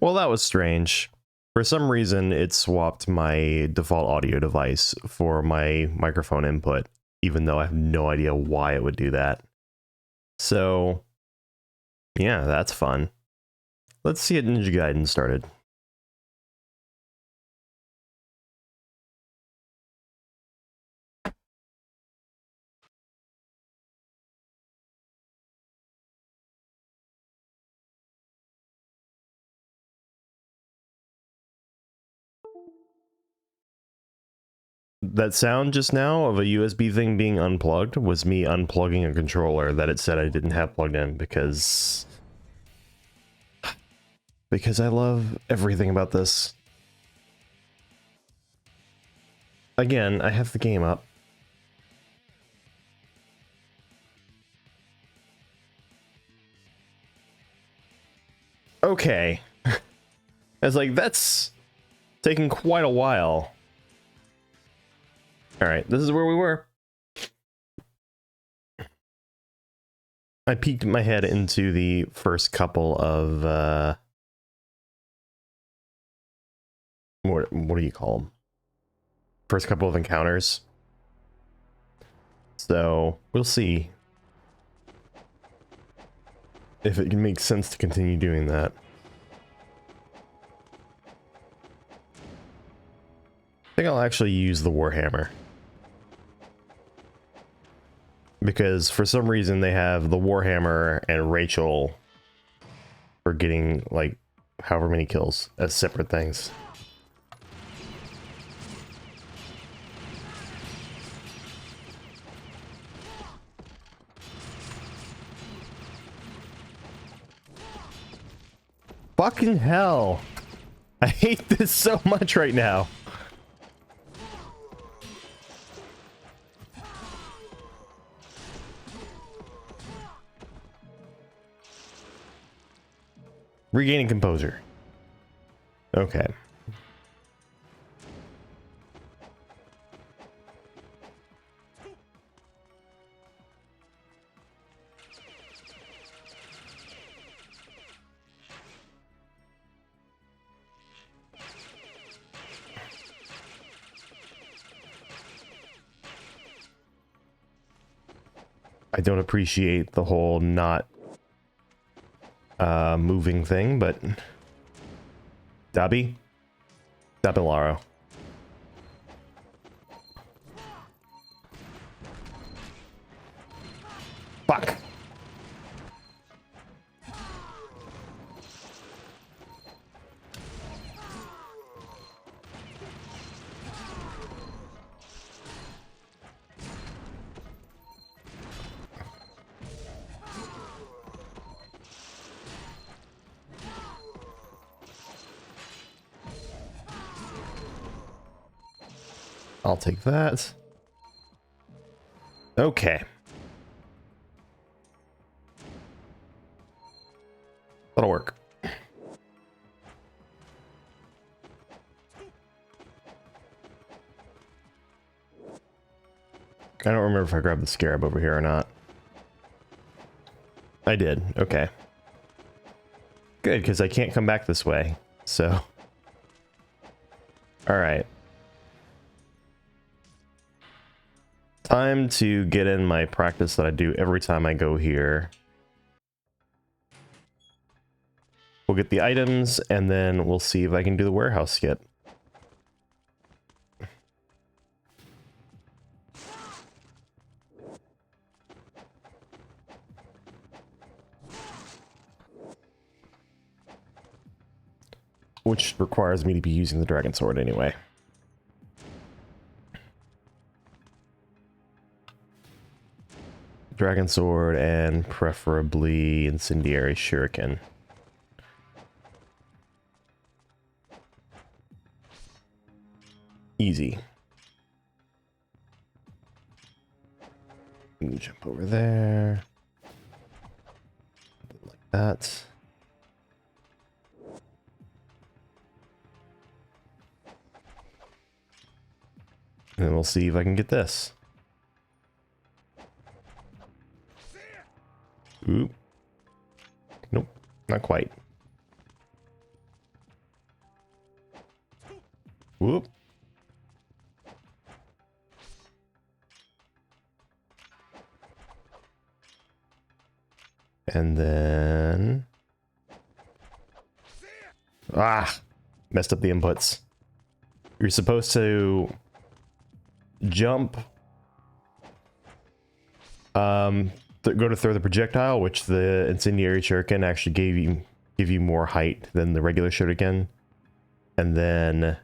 Well, that was strange. For some reason, it swapped my default audio device for my microphone input, even though I have no idea why it would do that. So, yeah, that's fun. Let's see if Ninja Gaiden started. That sound just now of a USB thing being unplugged was me unplugging a controller that it said I didn't have plugged in because I love everything about this. Again, I have the game up. Okay. I was like, that's taking quite a while. Alright, this is where we were. I peeked my head into the first couple of, what do you call them? First couple of encounters. So, we'll see if it can make sense to continue doing that. I think I'll actually use the Warhammer. Because for some reason they have the Warhammer and Rachel for getting, like, however many kills as separate things. Fucking hell! I hate this so much right now. Regaining composure. Okay. I don't appreciate the whole not moving thing, but Dabby? Dabilaro. Fuck! I'll take that. Okay. That'll work. I don't remember if I grabbed the scarab over here or not. I did. Okay. Good, because I can't come back this way. So. Alright. Time to get in my practice that I do every time I go here. We'll get the items, and then we'll see if I can do the warehouse skip. Which requires me to be using the dragon sword anyway. Dragon sword and preferably incendiary shuriken. Easy. Jump over there. Like that. And we'll see if I can get this. Oop. Nope, not quite. Whoop. And then... Ah! Messed up the inputs. You're supposed to jump, go to throw the projectile, which the incendiary shuriken actually give you more height than the regular shuriken, and then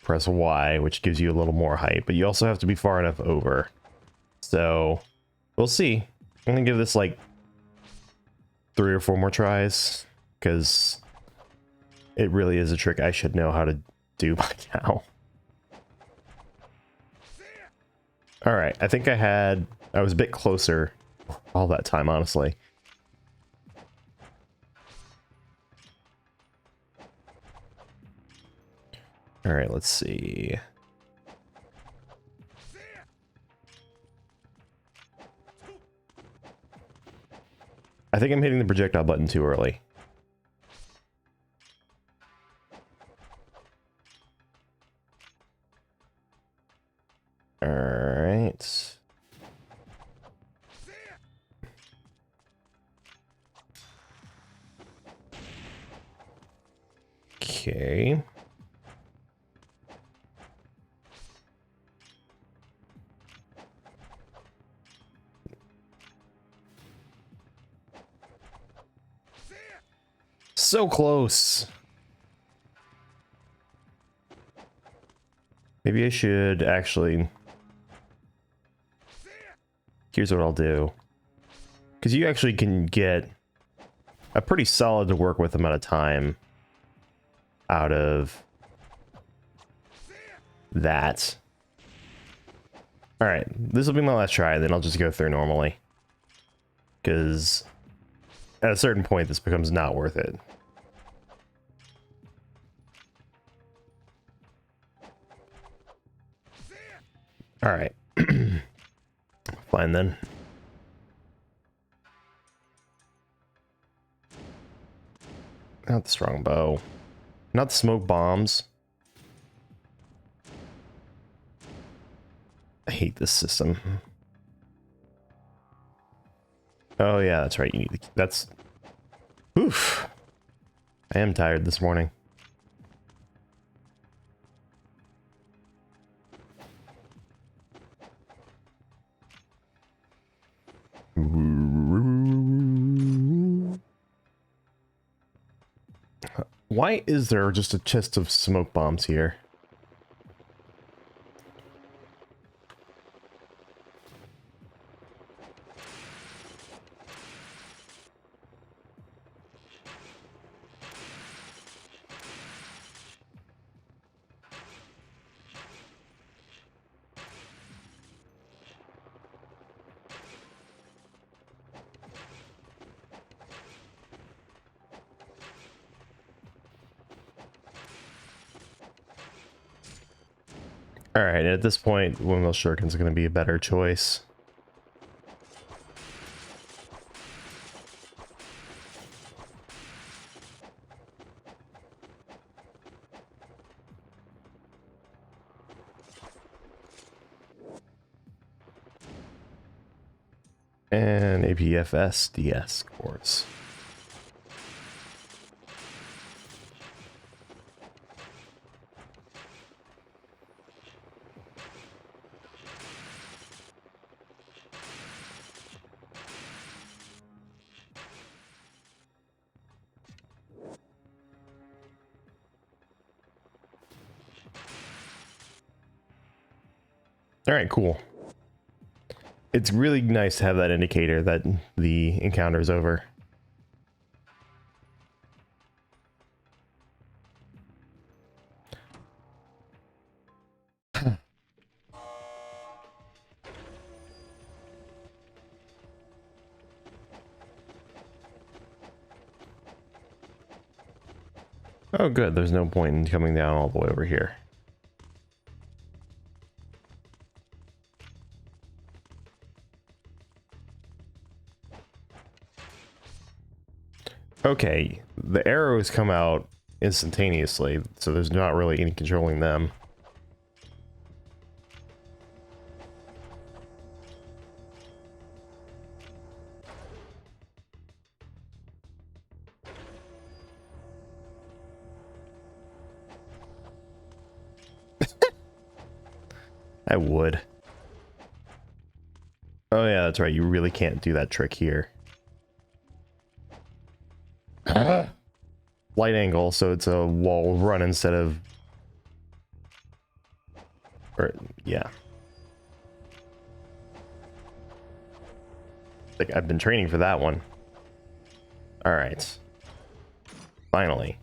press Y, which gives you a little more height, but you also have to be far enough over. So we'll see. I'm gonna give this like 3 or 4 more tries, because it really is a trick I should know how to do by now. Alright, I think I was a bit closer all that time, honestly. Alright, let's see. I think I'm hitting the projectile button too early. Alright. Okay. So close. Maybe I should actually... Here's what I'll do. Because you actually can get a pretty solid to work with amount of time out of that. Alright, this will be my last try, and then I'll just go through normally. Because at a certain point, this becomes not worth it. Alright. Fine then. Not the strong bow. Not the smoke bombs. I hate this system. Oh yeah, that's right. You need that's... Oof. I am tired this morning. Why is there just a chest of smoke bombs here? Alright, at this point, Windmill Shuriken's going to be a better choice. And APFS DS cores. All right, cool. It's really nice to have that indicator that the encounter is over. Oh, good. There's no point in coming down all the way over here. Okay, the arrows come out instantaneously, so there's not really any controlling them. I would. Oh yeah, that's right. You really can't do that trick here. Light angle, so it's a wall run instead of... Or, yeah. Like, I've been training for that one. Alright. Finally.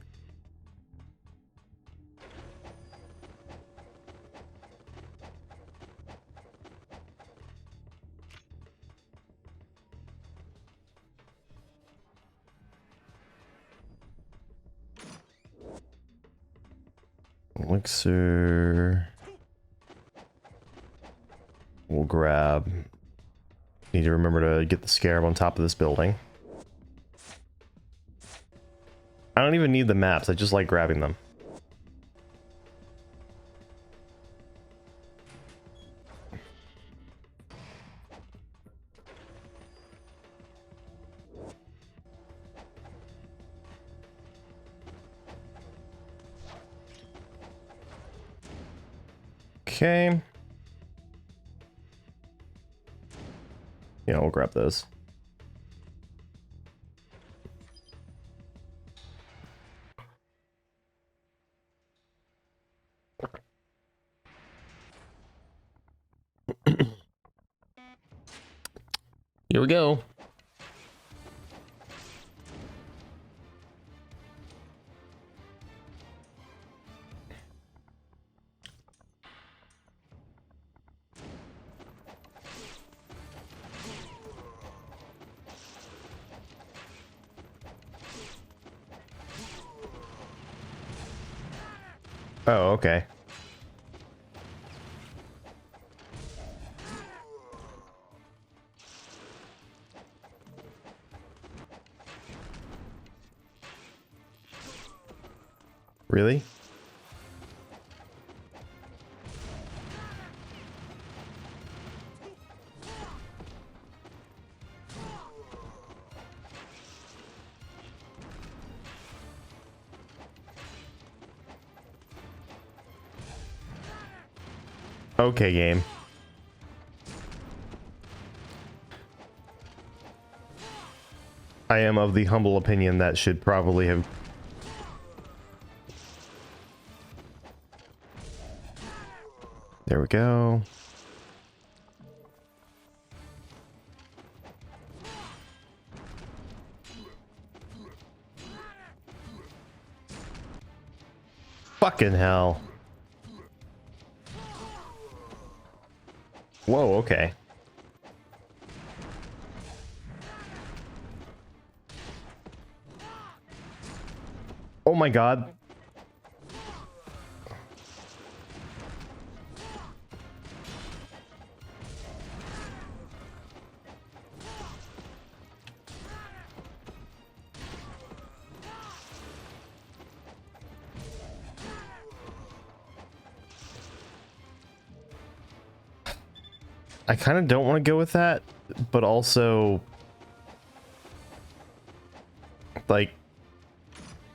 Elixir. We'll grab... Need to remember to get the scarab on top of this building. I don't even need the maps, I just like grabbing them. Okay. Yeah, we'll grab those. Here we go. Oh, okay. Really? Okay, game. I am of the humble opinion that should probably have... There we go. Fucking hell. Whoa, okay. Oh my god. I kind of don't want to go with that, but also, like,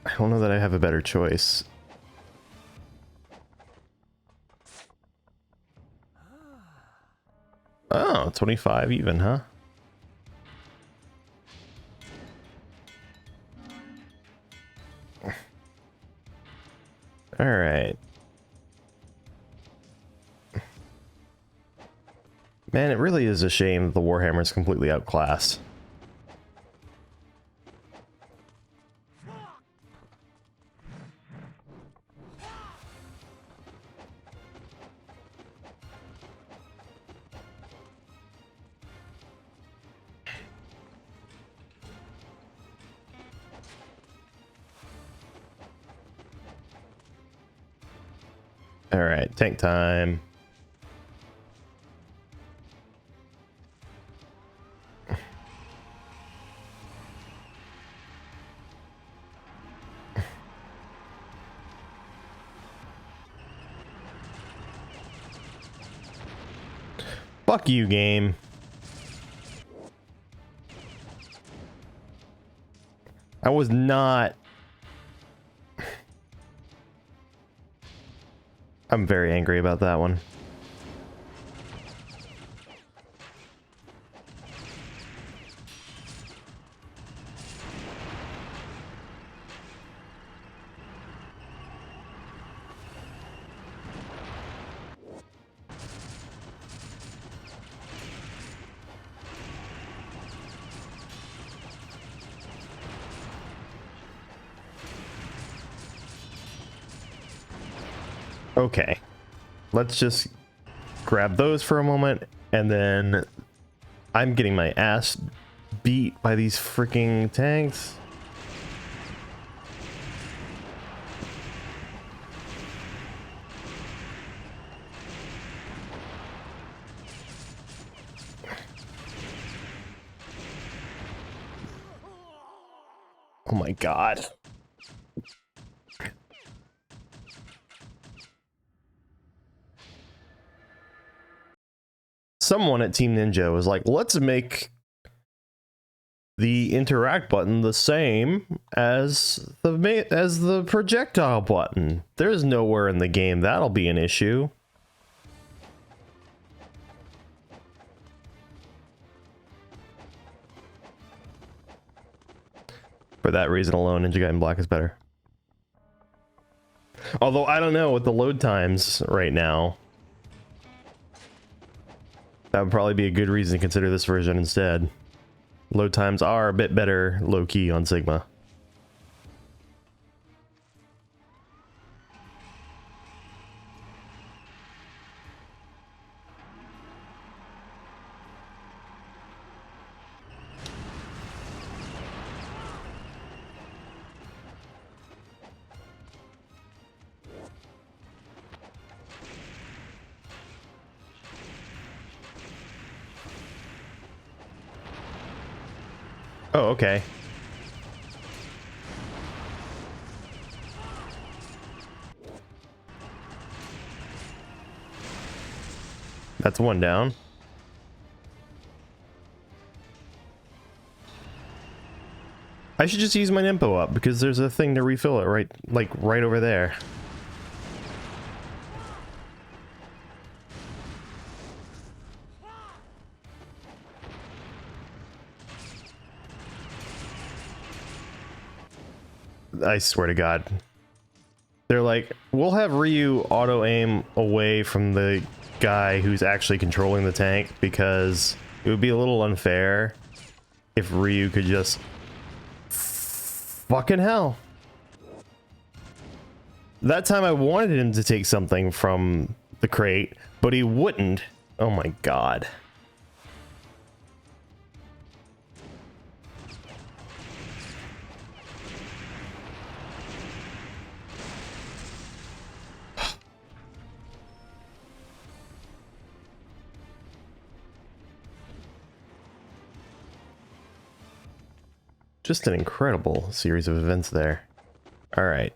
I don't know that I have a better choice. Oh, 25 even, huh? All right. Man, it really is a shame that the Warhammer is completely outclassed. All right, tank time. Fuck you, game. I was not... I'm very angry about that one. Okay, let's just grab those for a moment, and then I'm getting my ass beat by these freaking tanks. Oh my god. Someone at Team Ninja was like, let's make the interact button the same as the projectile button. There's nowhere in the game that'll be an issue. For that reason alone, Ninja Gaiden Black is better. Although I don't know with the load times right now. That would probably be a good reason to consider this version instead. Load times are a bit better low-key on Sigma. Oh, okay. That's one down. I should just use my Nimpo up because there's a thing to refill it right, like right over there. I swear to God. They're like, we'll have Ryu auto-aim away from the guy who's actually controlling the tank because it would be a little unfair if Ryu could just... Fucking hell. That time I wanted him to take something from the crate, but he wouldn't. Oh my God. Just an incredible series of events there. All right.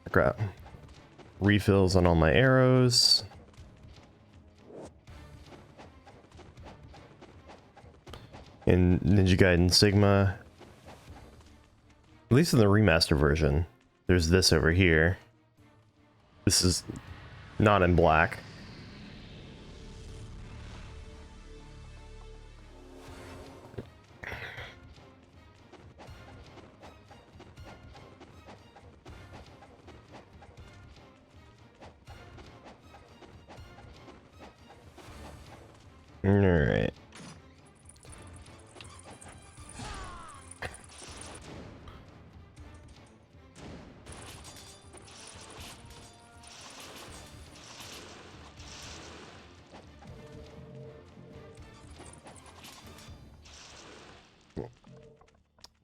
Grab refills on all my arrows. In Ninja Gaiden Sigma, at least in the remaster version, there's this over here. This is not in black. All right.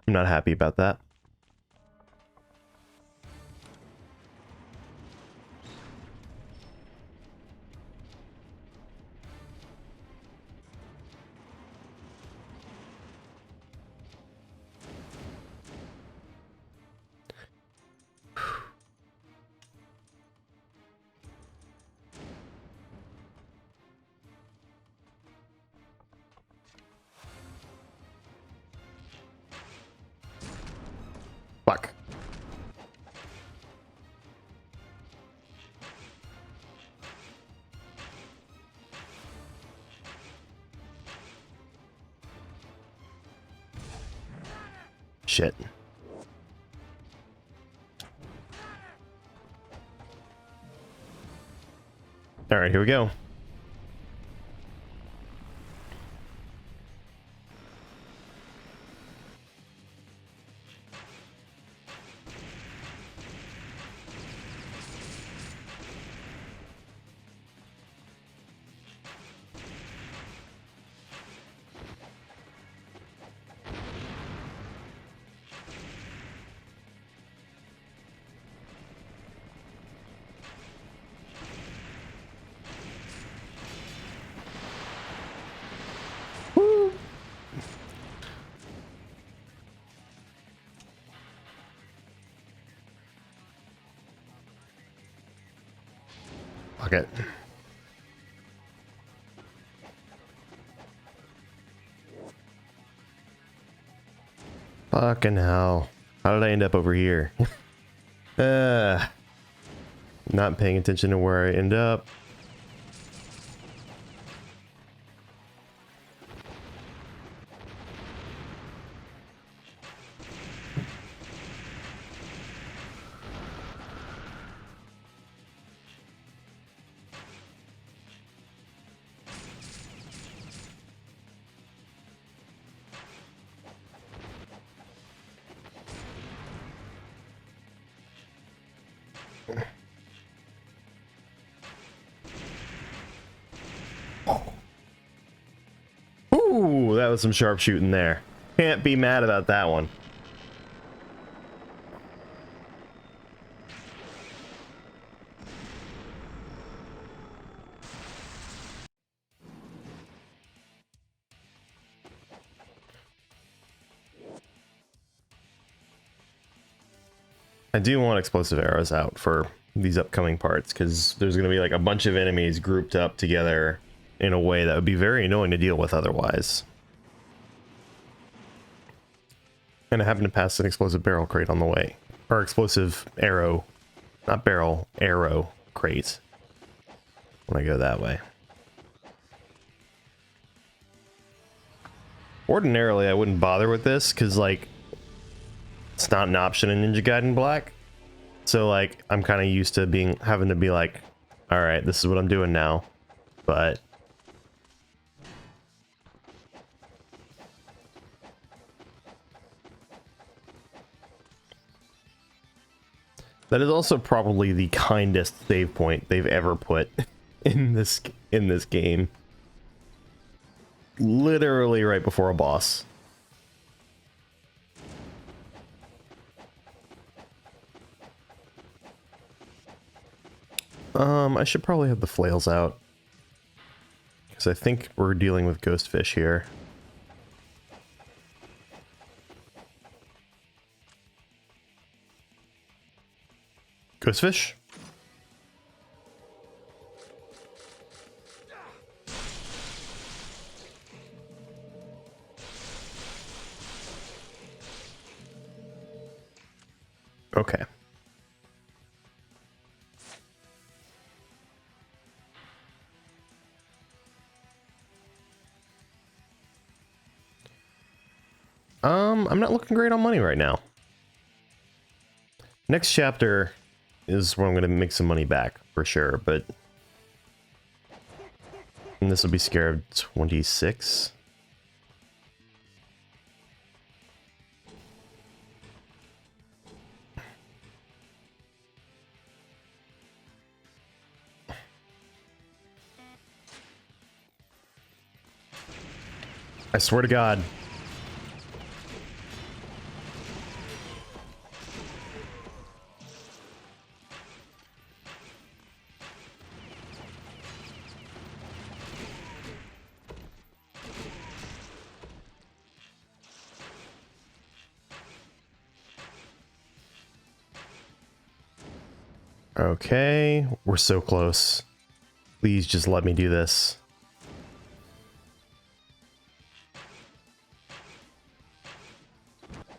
I'm not happy about that. Shit. All right, here we go. Fuck it. Fucking hell. How did I end up over here? Not paying attention to where I end up. Ooh, that was some sharpshooting there. Can't be mad about that one. I do want explosive arrows out for these upcoming parts, because there's going to be like a bunch of enemies grouped up together in a way that would be very annoying to deal with otherwise. And I happen to pass an explosive barrel crate on the way. Or explosive arrow, not barrel, arrow crate. When I go that way. Ordinarily, I wouldn't bother with this, because like, it's not an option in Ninja Gaiden Black. So like, I'm kind of used to having to be like, all right, this is what I'm doing now. But that is also probably the kindest save point they've ever put in this game. Literally right before a boss. I should probably have the flails out, because I think we're dealing with ghost fish here. Ghost fish? Okay. I'm not looking great on money right now. Next chapter is where I'm going to make some money back, for sure, but... And this will be Scarab 26. I swear to God. Okay, we're so close. Please just let me do this.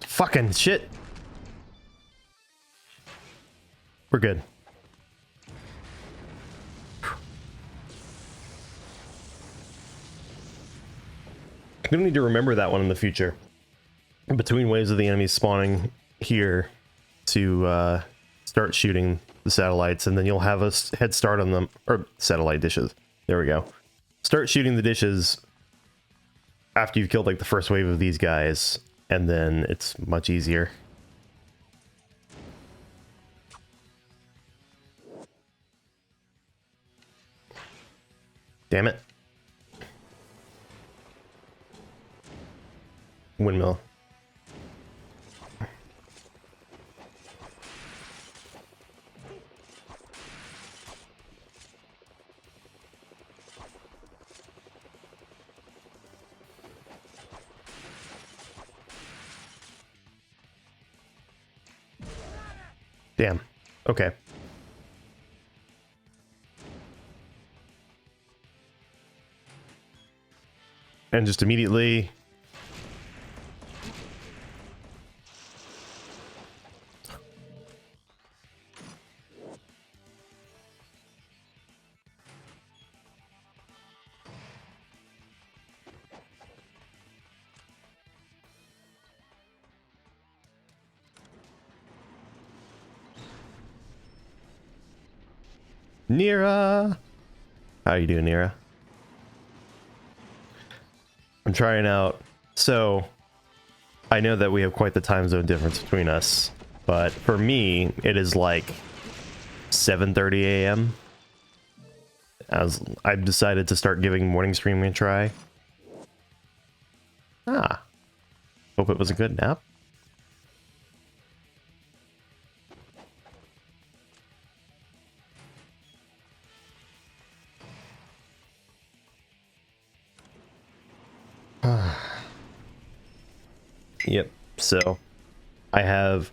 Fucking shit. We're good. I'm gonna need to remember that one in the future. in between waves of the enemies spawning here to start shooting the satellites, and then you'll have a head start on them, or satellite dishes. There we go. Start shooting the dishes after you've killed like the first wave of these guys, and then it's much easier. Damn it. Windmill. Damn. Okay. And just immediately... Nira! How you doing, Nira? I'm trying out... So, I know that we have quite the time zone difference between us, but for me, it is like 7:30 a.m. As I've decided to start giving morning streaming a try. Ah. Hope it was a good nap. Yep, so I'm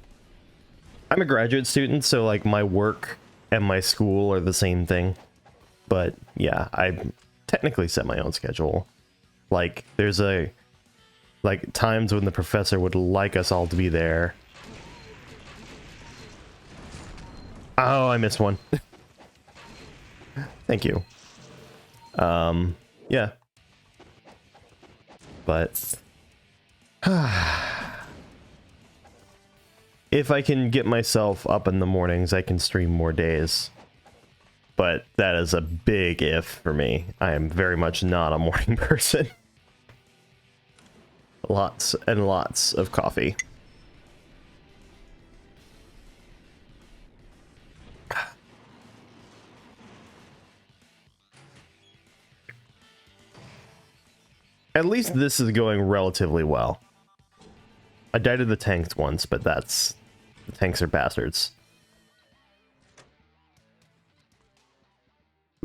a graduate student, so like my work and my school are the same thing. But yeah, I technically set my own schedule. Like there's like times when the professor would like us all to be there. Oh, I missed one. Thank you. Yeah. But if I can get myself up in the mornings, I can stream more days. But that is a big if for me. I am very much not a morning person. Lots and lots of coffee. At least this is going relatively well. I died to the tanks once, but the tanks are bastards.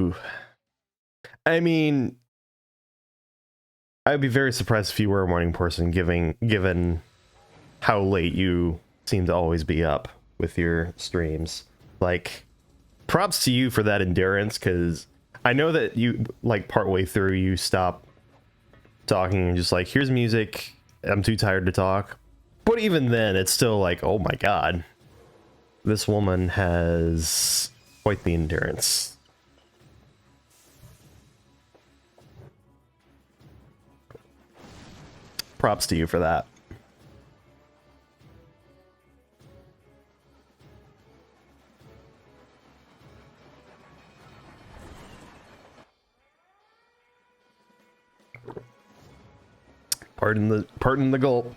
Ooh. I mean, I'd be very surprised if you were a morning person, given how late you seem to always be up with your streams. Like, props to you for that endurance, because I know that you, like, partway through, you stop talking and just like, here's music, I'm too tired to talk. But even then, it's still like, oh my god. This woman has quite the endurance. Props to you for that. Pardon the gulp.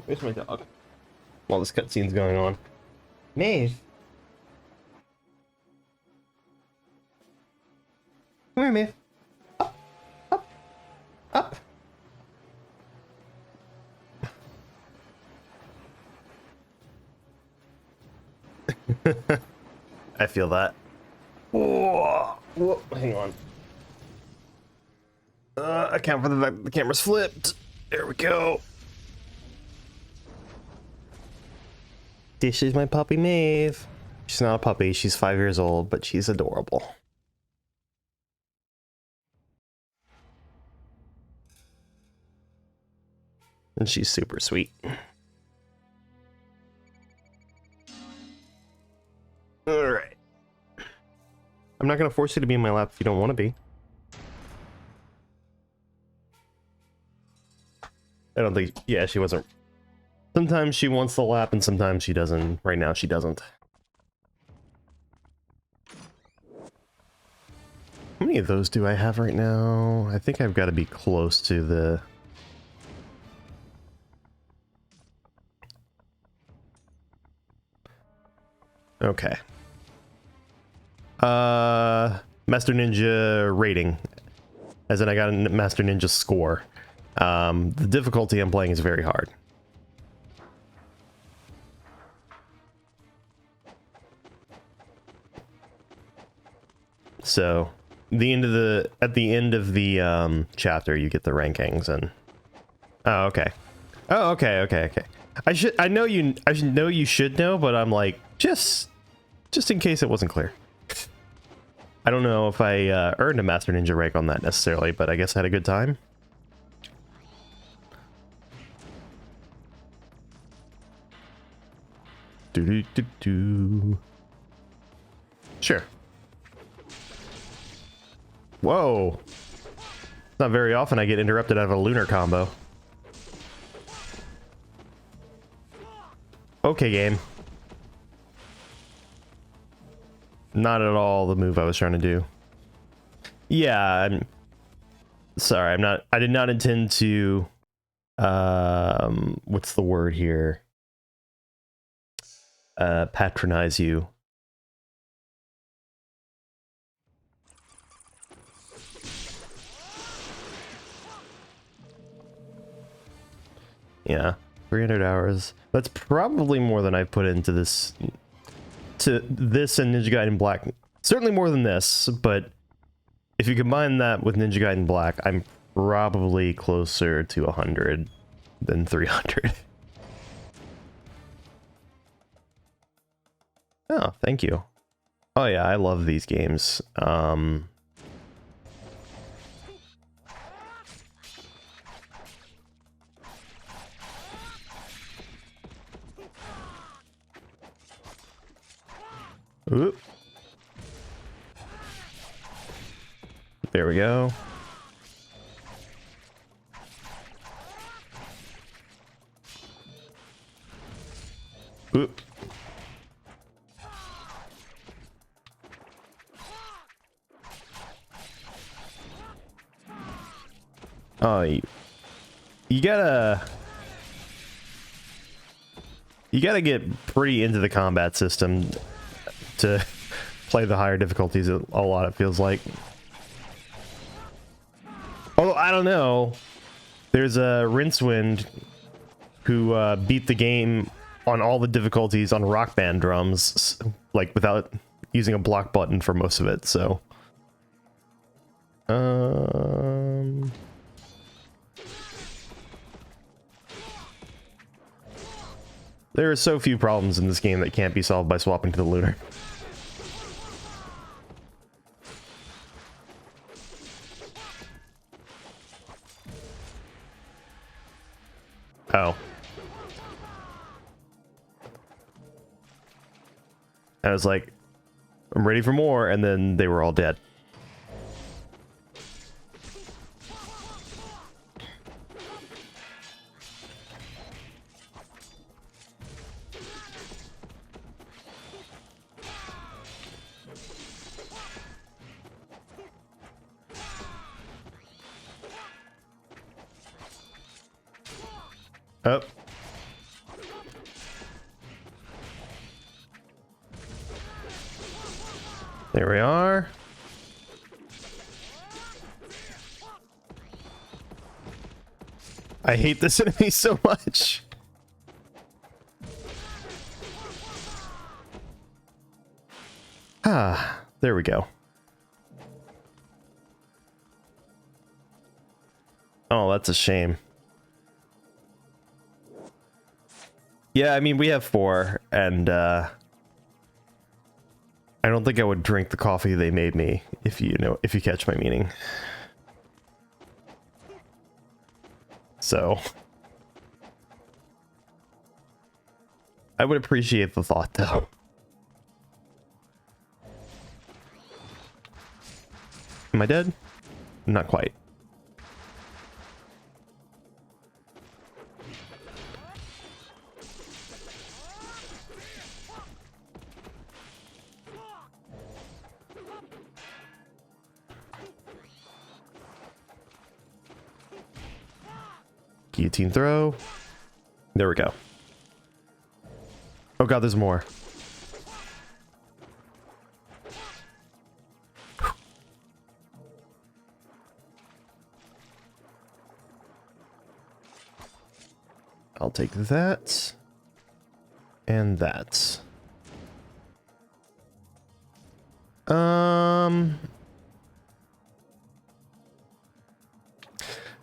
Where's my dog? While this cutscene's going on. Maeve. Come here, Maeve. Up. Up. Up. I feel that. Whoa. Whoa. Hang on. Account for the fact that the camera's flipped. There we go. This is my puppy Maeve. She's not a puppy, she's 5 years old, but she's adorable. And she's super sweet. Alright. I'm not going to force you to be in my lap if you don't want to be. I don't think... Yeah, she wasn't... Sometimes she wants the lap and sometimes she doesn't. Right now she doesn't. How many of those do I have right now? I think I've got to be close to the... Okay. Master Ninja rating. As in I got a Master Ninja score. The difficulty I'm playing is very hard. So, at the end of the chapter, you get the rankings and. Oh, okay. Oh, okay. I know you should know, but I'm like just in case it wasn't clear. I don't know if I earned a Master Ninja rank on that necessarily, but I guess I had a good time. Sure. Whoa. Not very often I get interrupted out of a lunar combo. Okay, game. Not at all the move I was trying to do. Yeah, I'm sorry. I did not intend to what's the word here? Patronize you. Yeah, 300 hours. That's probably more than I've put into this. To this and Ninja Gaiden Black. Certainly more than this, but if you combine that with Ninja Gaiden Black, I'm probably closer to 100 than 300. Oh, thank you. Oh yeah, I love these games. Oop. There we go. Oop. Oh, you gotta get pretty into the combat system to play the higher difficulties a lot, it feels like. Although, I don't know. There's a Rincewind who beat the game on all the difficulties on Rock Band drums, like without using a block button for most of it, so. There are so few problems in this game that can't be solved by swapping to the lunar. Oh. I was like, I'm ready for more, and then they were all dead. Oh. There we are. I hate this enemy so much. Ah, there we go. Oh, that's a shame. Yeah, I mean, we have 4, and I don't think I would drink the coffee they made me, if you catch my meaning. So I would appreciate the thought, though. Am I dead? Not quite. Guillotine throw. There we go. Oh god, there's more. I'll take that. And that. I'm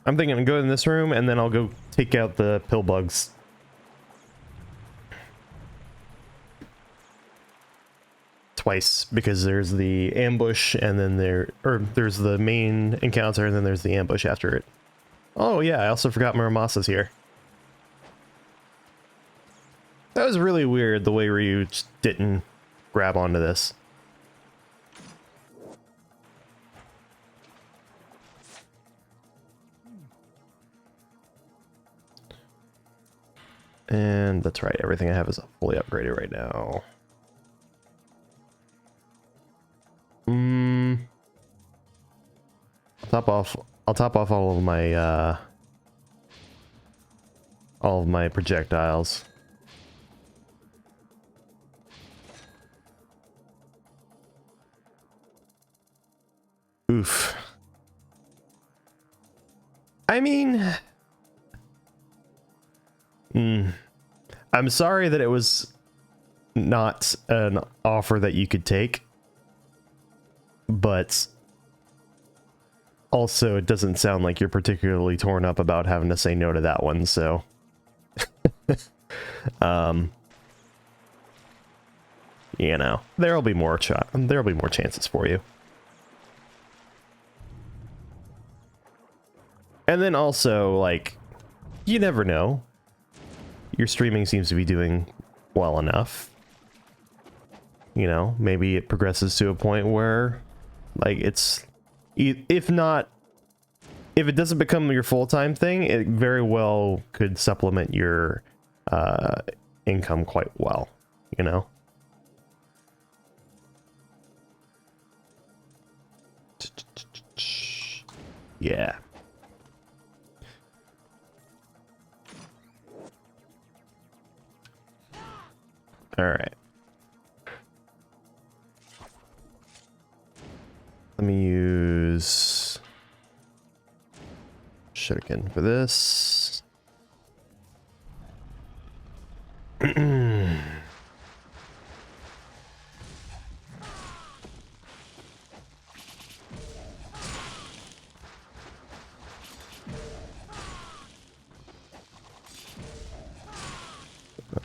thinking I'll go in this room and then I'll go take out the pill bugs. Twice, because there's the ambush and then there's the main encounter and then there's the ambush after it. Oh yeah, I also forgot Muramasa's here. That was really weird, the way Ryu just didn't grab onto this. And that's right, everything I have is fully upgraded right now. I'll top off all of my projectiles. Oof. I mean, I'm sorry that it was not an offer that you could take, but also it doesn't sound like you're particularly torn up about having to say no to that one, so you know, there'll be more chances for you. And then also, like, you never know. Your streaming seems to be doing well enough. You know, maybe it progresses to a point where, like, it's... If it doesn't become your full-time thing, it very well could supplement your income quite well, you know? Yeah. All right. Let me use shuriken for this.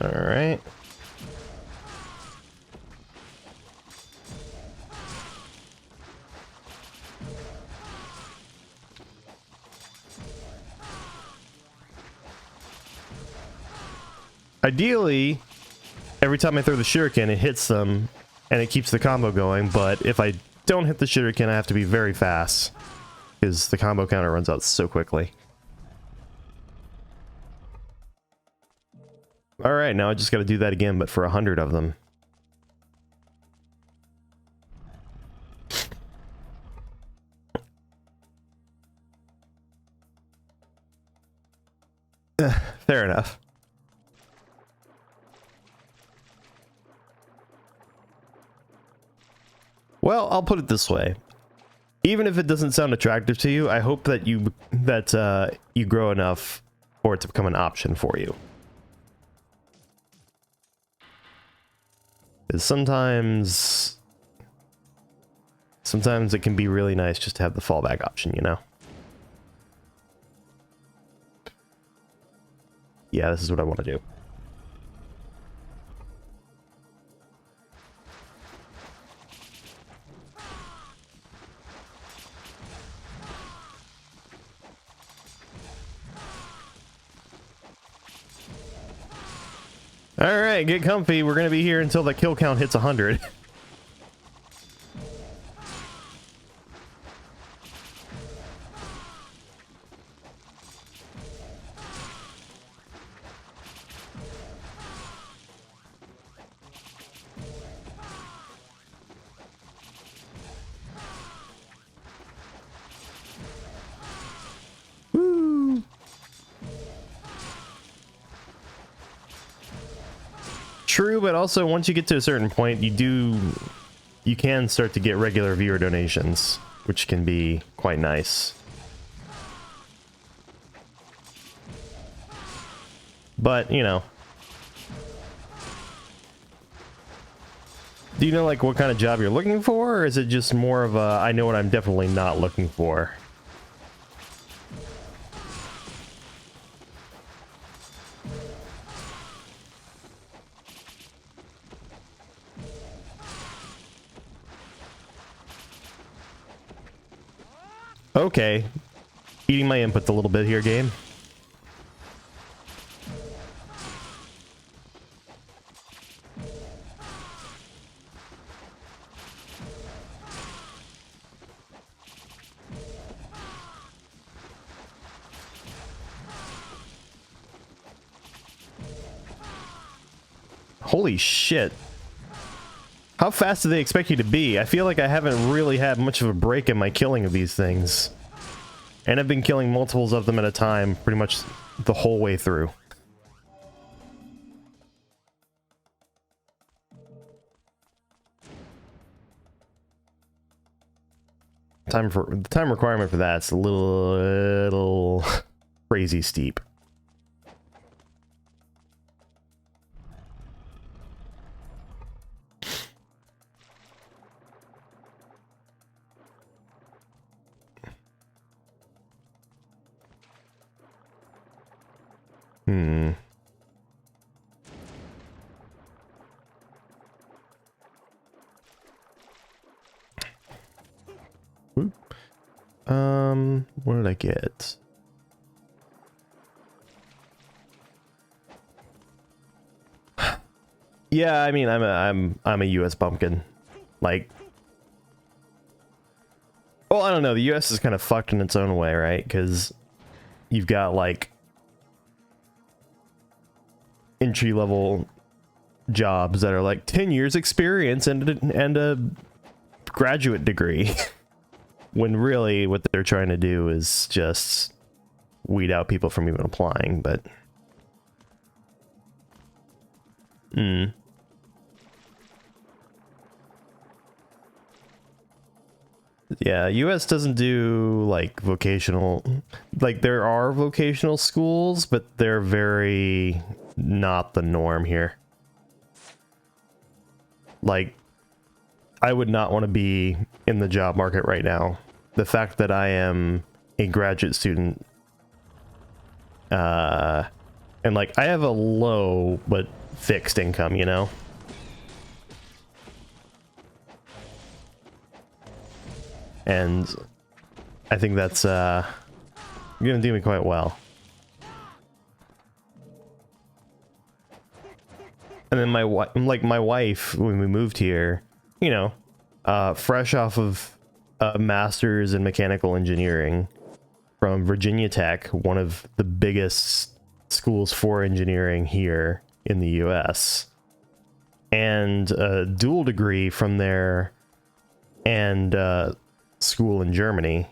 All right. Ideally, every time I throw the shuriken, it hits them and it keeps the combo going, but if I don't hit the shuriken, I have to be very fast because the combo counter runs out so quickly. Alright, now I just gotta do that again, but for 100 of them. Fair enough. Well, I'll put it this way. Even if it doesn't sound attractive to you, I hope that you grow enough for it to become an option for you. Because sometimes it can be really nice just to have the fallback option, you know? Yeah, this is what I want to do. Alright, get comfy. We're going to be here until the kill count hits 100. True, but also once you get to a certain point, you can start to get regular viewer donations, which can be quite nice. But, you know. Do you know, like, what kind of job you're looking for, or is it just more of a, I know what I'm definitely not looking for? Okay. Eating my inputs a little bit here, game. Holy shit. How fast do they expect you to be? I feel like I haven't really had much of a break in my killing of these things. And I've been killing multiples of them at a time pretty much the whole way through. The time requirement for that's a little crazy steep. What did I get? Yeah, I mean, I'm a US bumpkin. Like, well, I don't know. The US is kind of fucked in its own way, right? Because you've got like entry-level jobs that are like 10 years experience and a graduate degree. When really what they're trying to do is just weed out people from even applying, but... Yeah, US doesn't do, like, vocational... Like, there are vocational schools, but they're very not the norm here. Like, I would not want to be in the job market right now. The fact that I am a graduate student, and like, I have a low but fixed income, you know? And I think that's gonna do me quite well. And then my wife, when we moved here, you know, fresh off of a master's in mechanical engineering from Virginia Tech, one of the biggest schools for engineering here in the US, and a dual degree from there, and school in Germany.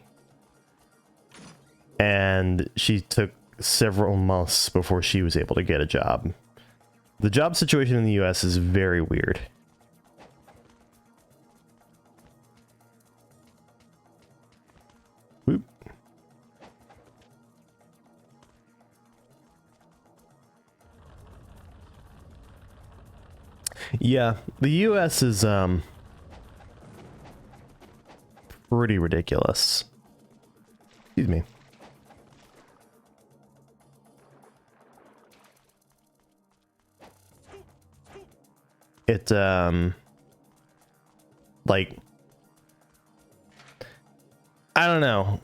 And she took several months before she was able to get a job. The job situation in the US is very weird. Whoop. Yeah, the US is pretty ridiculous. Excuse me. It like, I don't know.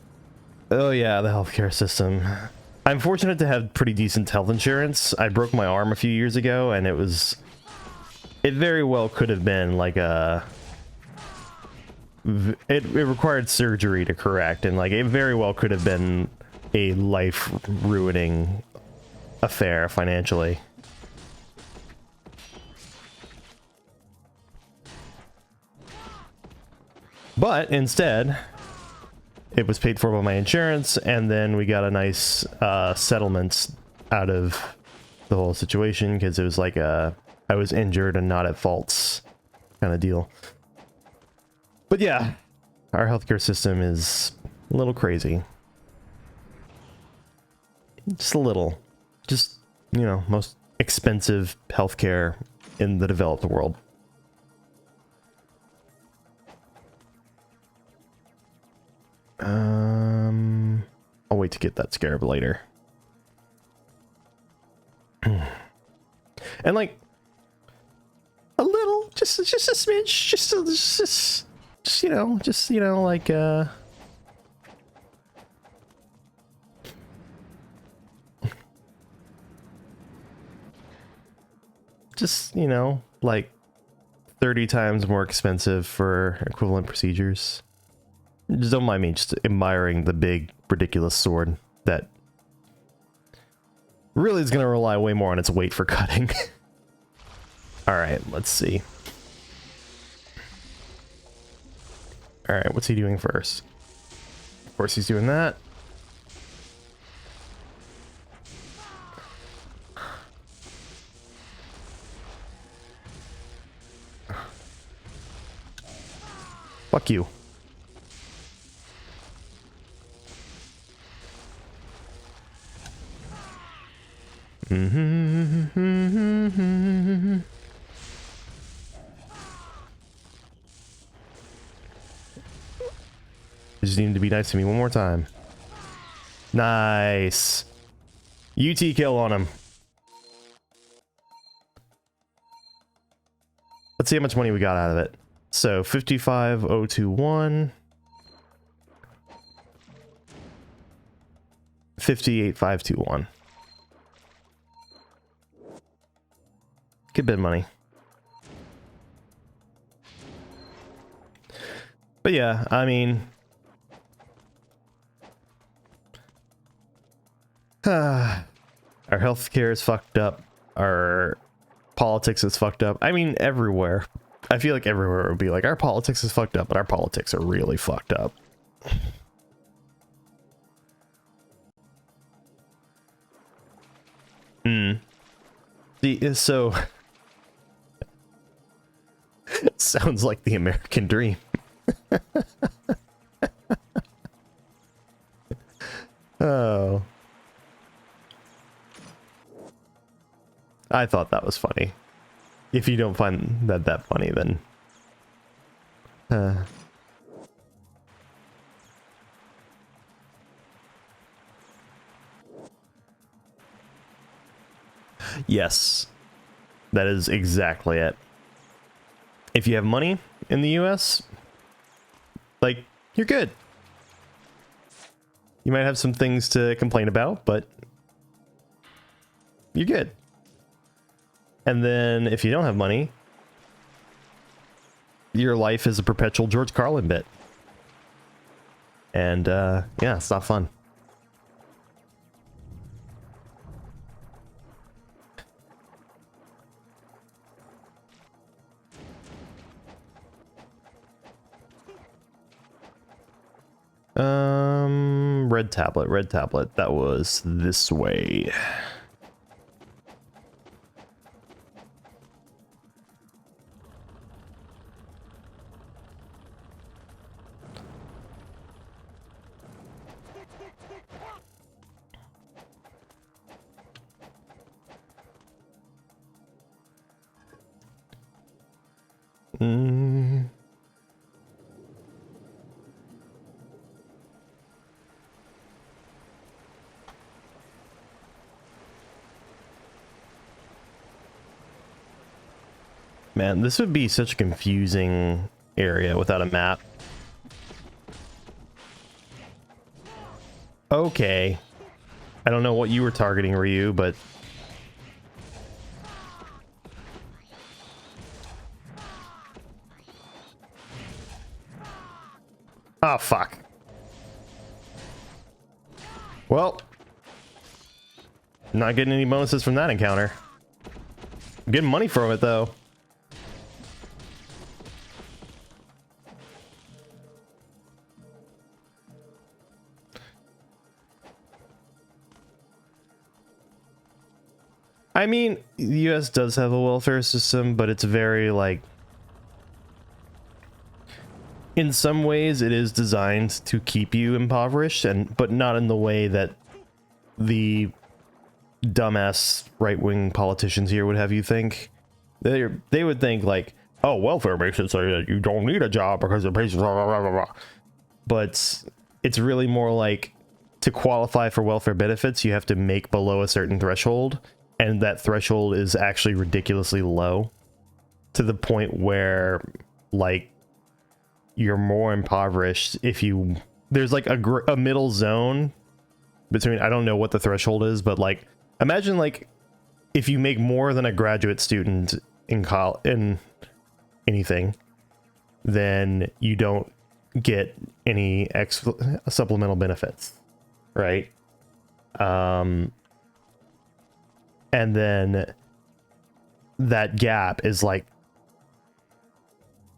Oh yeah, the healthcare system. I'm fortunate to have pretty decent health insurance. I broke my arm a few years ago, and it very well could have been like it required surgery to correct, and like it very well could have been a life-ruining affair financially. But instead, it was paid for by my insurance, and then we got a nice settlement out of the whole situation, because it was like a I was injured and not at faults kind of deal. But yeah, our healthcare system is a little crazy. Just a little. Just, you know, most expensive healthcare in the developed world. I'll wait to get that scarab later. And like a little, just a smidge, just you know, like just, you know, like 30 times more expensive for equivalent procedures. Just don't mind me just admiring the big, ridiculous sword that really is going to rely way more on its weight for cutting. Alright, let's see. Alright, what's he doing first? Of course he's doing that. Fuck you. You just need to be nice to me one more time. Nice. UT kill on him. Let's see how much money we got out of it. So 55,021. 58,521. Good bit of money. But yeah, I mean, our healthcare is fucked up. Our politics is fucked up. I mean, everywhere. I feel like everywhere would be like, our politics is fucked up, but our politics are really fucked up. See, so sounds like the American dream. Oh. I thought that was funny. If you don't find that funny, then yes, that is exactly it. If you have money in the US, like, you're good. You might have some things to complain about, but you're good. And then if you don't have money, your life is a perpetual George Carlin bit. And yeah, it's not fun. Red tablet. That was this way. Man, this would be such a confusing area without a map. Okay. I don't know what you were targeting, Ryu, but... oh, fuck. Well. Not getting any bonuses from that encounter. I'm getting money from it, though. I mean, the US does have a welfare system, but it's very like, in some ways it is designed to keep you impoverished, but not in the way that the dumbass right-wing politicians here would have you think. They would think like, oh, welfare makes it so that you don't need a job because it pays blah, blah, blah, blah, blah. But it's really more like, to qualify for welfare benefits, you have to make below a certain threshold, and that threshold is actually ridiculously low, to the point where like you're more impoverished if you, there's like a middle zone between, I don't know what the threshold is, but like imagine like if you make more than a graduate student in anything, then you don't get any supplemental benefits, right? And then that gap is like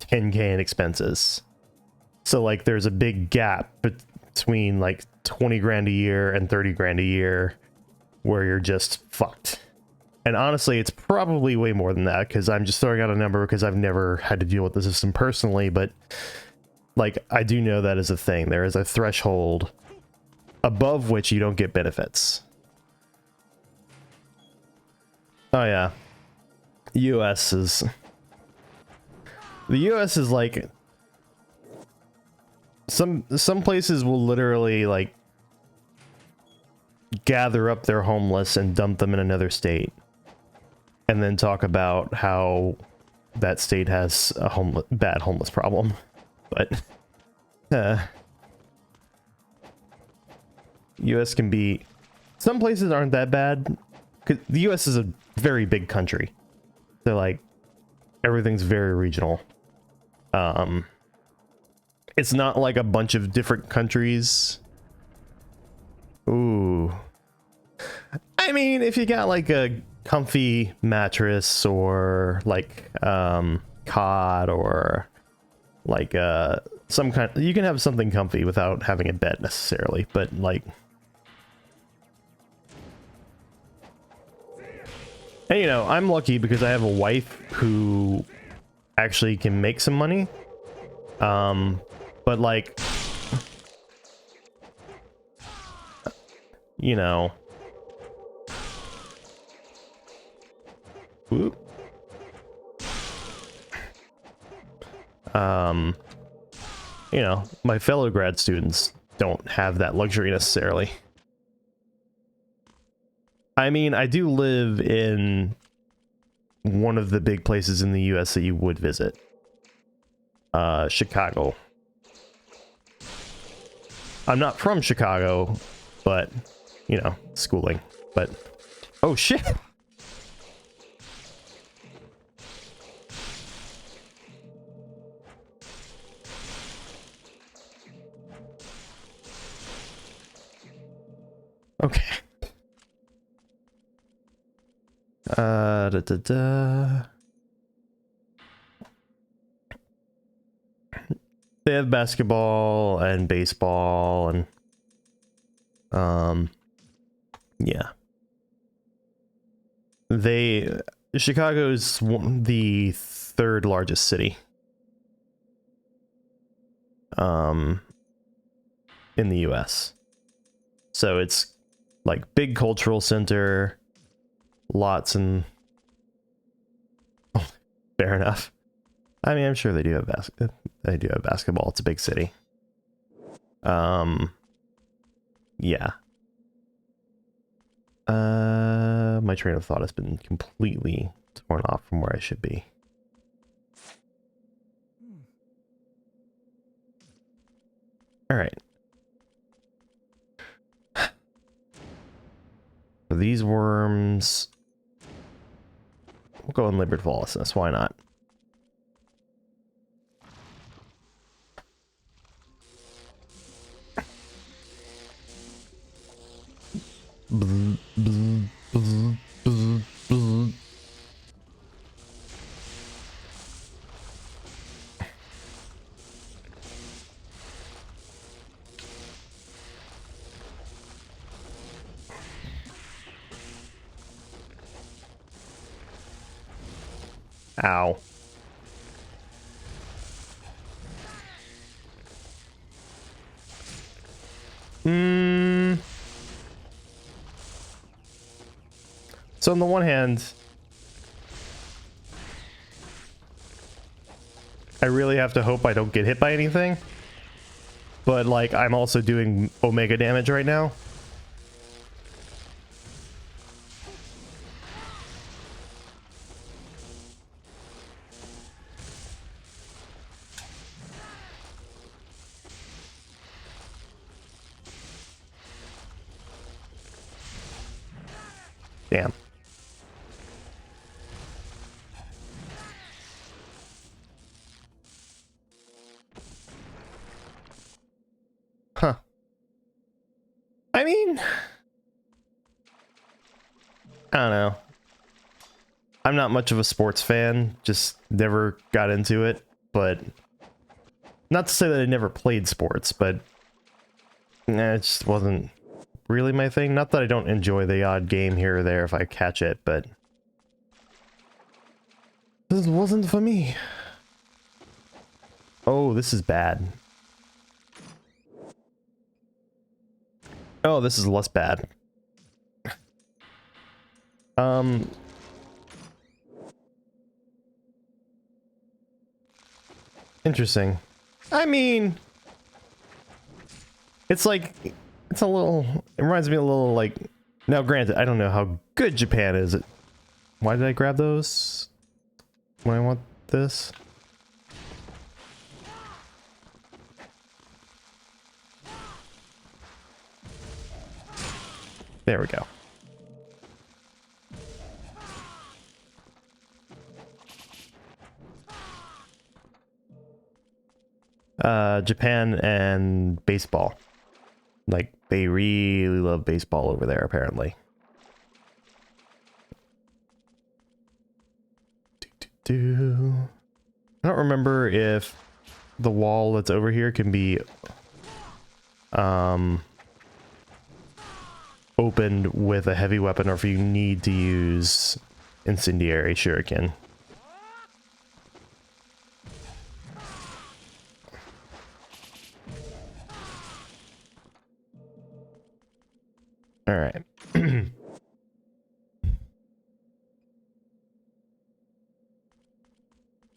10K in expenses. So like there's a big gap between like 20 grand a year and 30 grand a year where you're just fucked. And honestly, it's probably way more than that, because I'm just throwing out a number because I've never had to deal with the system personally, but like I do know that is a thing. There is a threshold above which you don't get benefits. Oh yeah. The US is like, some places will literally like gather up their homeless and dump them in another state, and then talk about how that state has a bad homeless problem. But US can be, some places aren't that bad, because the US is a very big country, so like everything's very regional. It's not like a bunch of different countries. Ooh. I mean, if you got like a comfy mattress, or like cot, or like some kind, you can have something comfy without having a bed necessarily, but like, and you know, I'm lucky because I have a wife who actually can make some money. But like, you know, whoop. You know, my fellow grad students don't have that luxury necessarily. I mean, I do live in one of the big places in the US that you would visit. Chicago. I'm not from Chicago, but, you know, schooling. But, oh shit! Okay. They have basketball and baseball and yeah. Chicago is the third largest city in the US. So it's like big cultural center, lots and oh, fair enough. I mean, I'm sure they do have basketball. It's a big city. Yeah. My train of thought has been completely torn off from where I should be. All right. For these worms, we'll go in Liberty Lawlessness. Why not? Bzz, bzz, bzz, bzz, bzz. Ow. So on the one hand, I really have to hope I don't get hit by anything. But, like, I'm also doing Omega damage right now. Damn. Huh. I mean, I don't know. I'm not much of a sports fan, just never got into it, but not to say that I never played sports, but it just wasn't really my thing. Not that I don't enjoy the odd game here or there if I catch it, but this wasn't for me. Oh, this is bad. Oh, this is less bad. Interesting. I mean, it's like, it's a little, it reminds me a little like, now granted, I don't know how good Japan is. Why did I grab those when I want this? There we go. Japan and baseball. Like, they really love baseball over there, apparently. I don't remember if the wall that's over here can be opened with a heavy weapon or if you need to use incendiary shuriken. All right.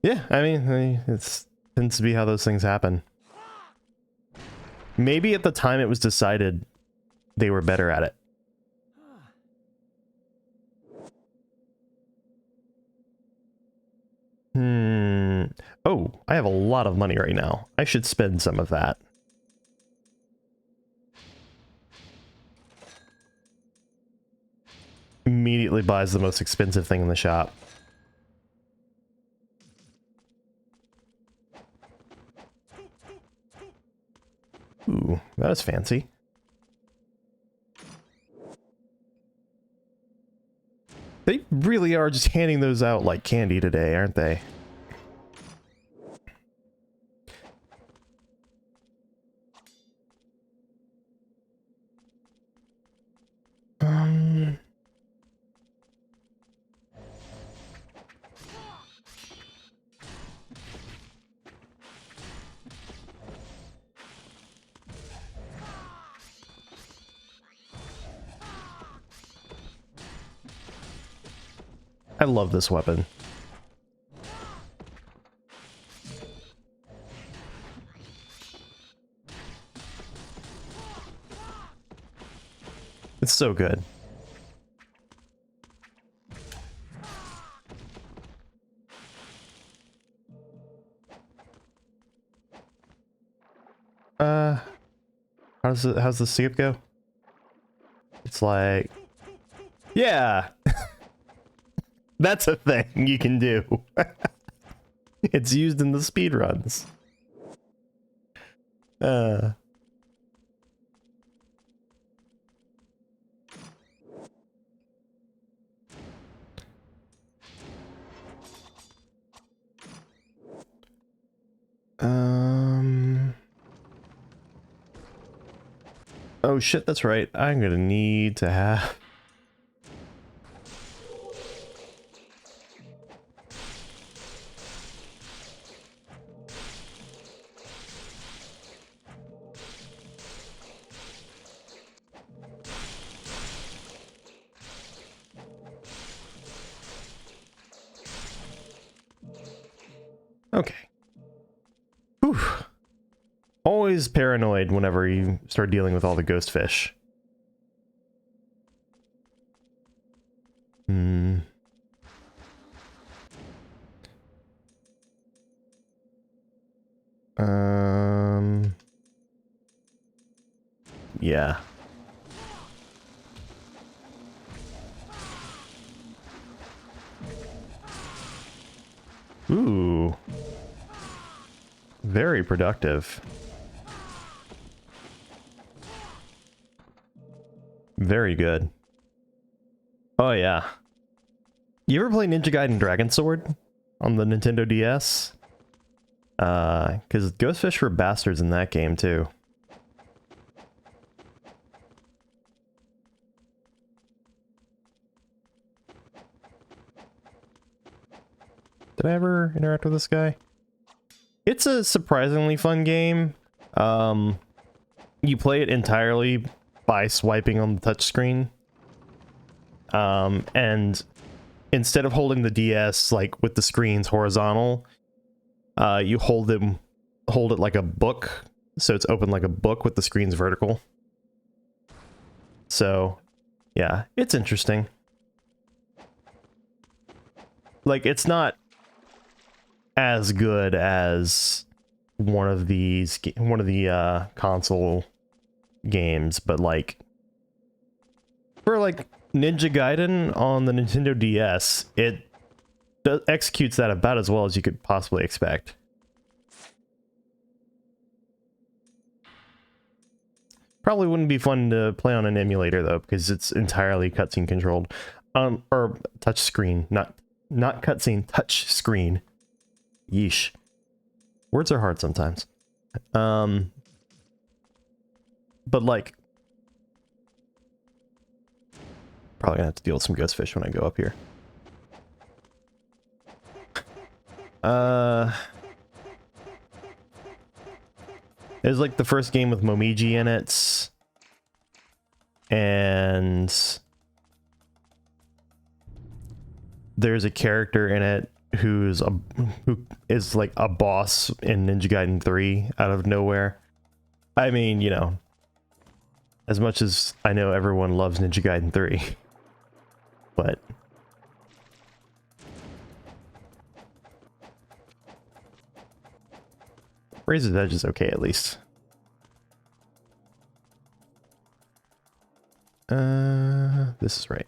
Yeah, I mean, it tends to be how those things happen. Maybe at the time it was decided they were better at it. Oh, I have a lot of money right now. I should spend some of that. Immediately buys the most expensive thing in the shop. Ooh, that was fancy. They really are just handing those out like candy today, aren't they? I love this weapon. It's so good. How's the skip go? It's like, yeah. That's a thing you can do. It's used in the speedruns. Oh shit, that's right. I'm gonna need to have... Okay. Whew. Always paranoid whenever you start dealing with all the ghost fish. Hmm. Yeah. Ooh. Very productive. Very good. Oh yeah. You ever play Ninja Gaiden Dragon Sword on the Nintendo DS? Because Ghostfish were bastards in that game too. Did I ever interact with this guy? It's a surprisingly fun game. You play it entirely by swiping on the touchscreen. And instead of holding the DS like with the screens horizontal, you hold it like a book, so it's open like a book with the screens vertical. So, yeah, it's interesting. Like, it's not as good as one of the console games, but like for like Ninja Gaiden on the Nintendo DS, it executes that about as well as you could possibly expect. Probably wouldn't be fun to play on an emulator though, because it's entirely cutscene controlled, or touch screen, not cutscene, touch screen. Yeesh. Words are hard sometimes. But like, probably gonna have to deal with some ghost fish when I go up here. It's like the first game with Momiji in it, and there's a character in it who is like a boss in Ninja Gaiden 3 out of nowhere. I mean, you know, as much as I know everyone loves Ninja Gaiden 3, but Razor's Edge is okay at least. This is right.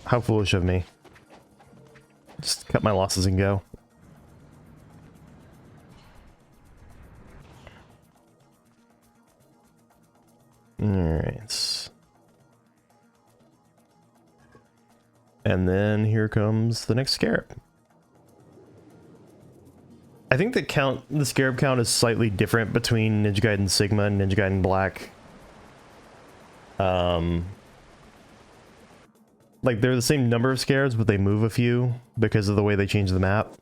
How foolish of me. Just cut my losses and go. Alright. And then here comes the next scarab. I think the scarab count is slightly different between Ninja Gaiden Sigma and Ninja Gaiden Black. Like, they're the same number of scarabs, but they move a few because of the way they change the map.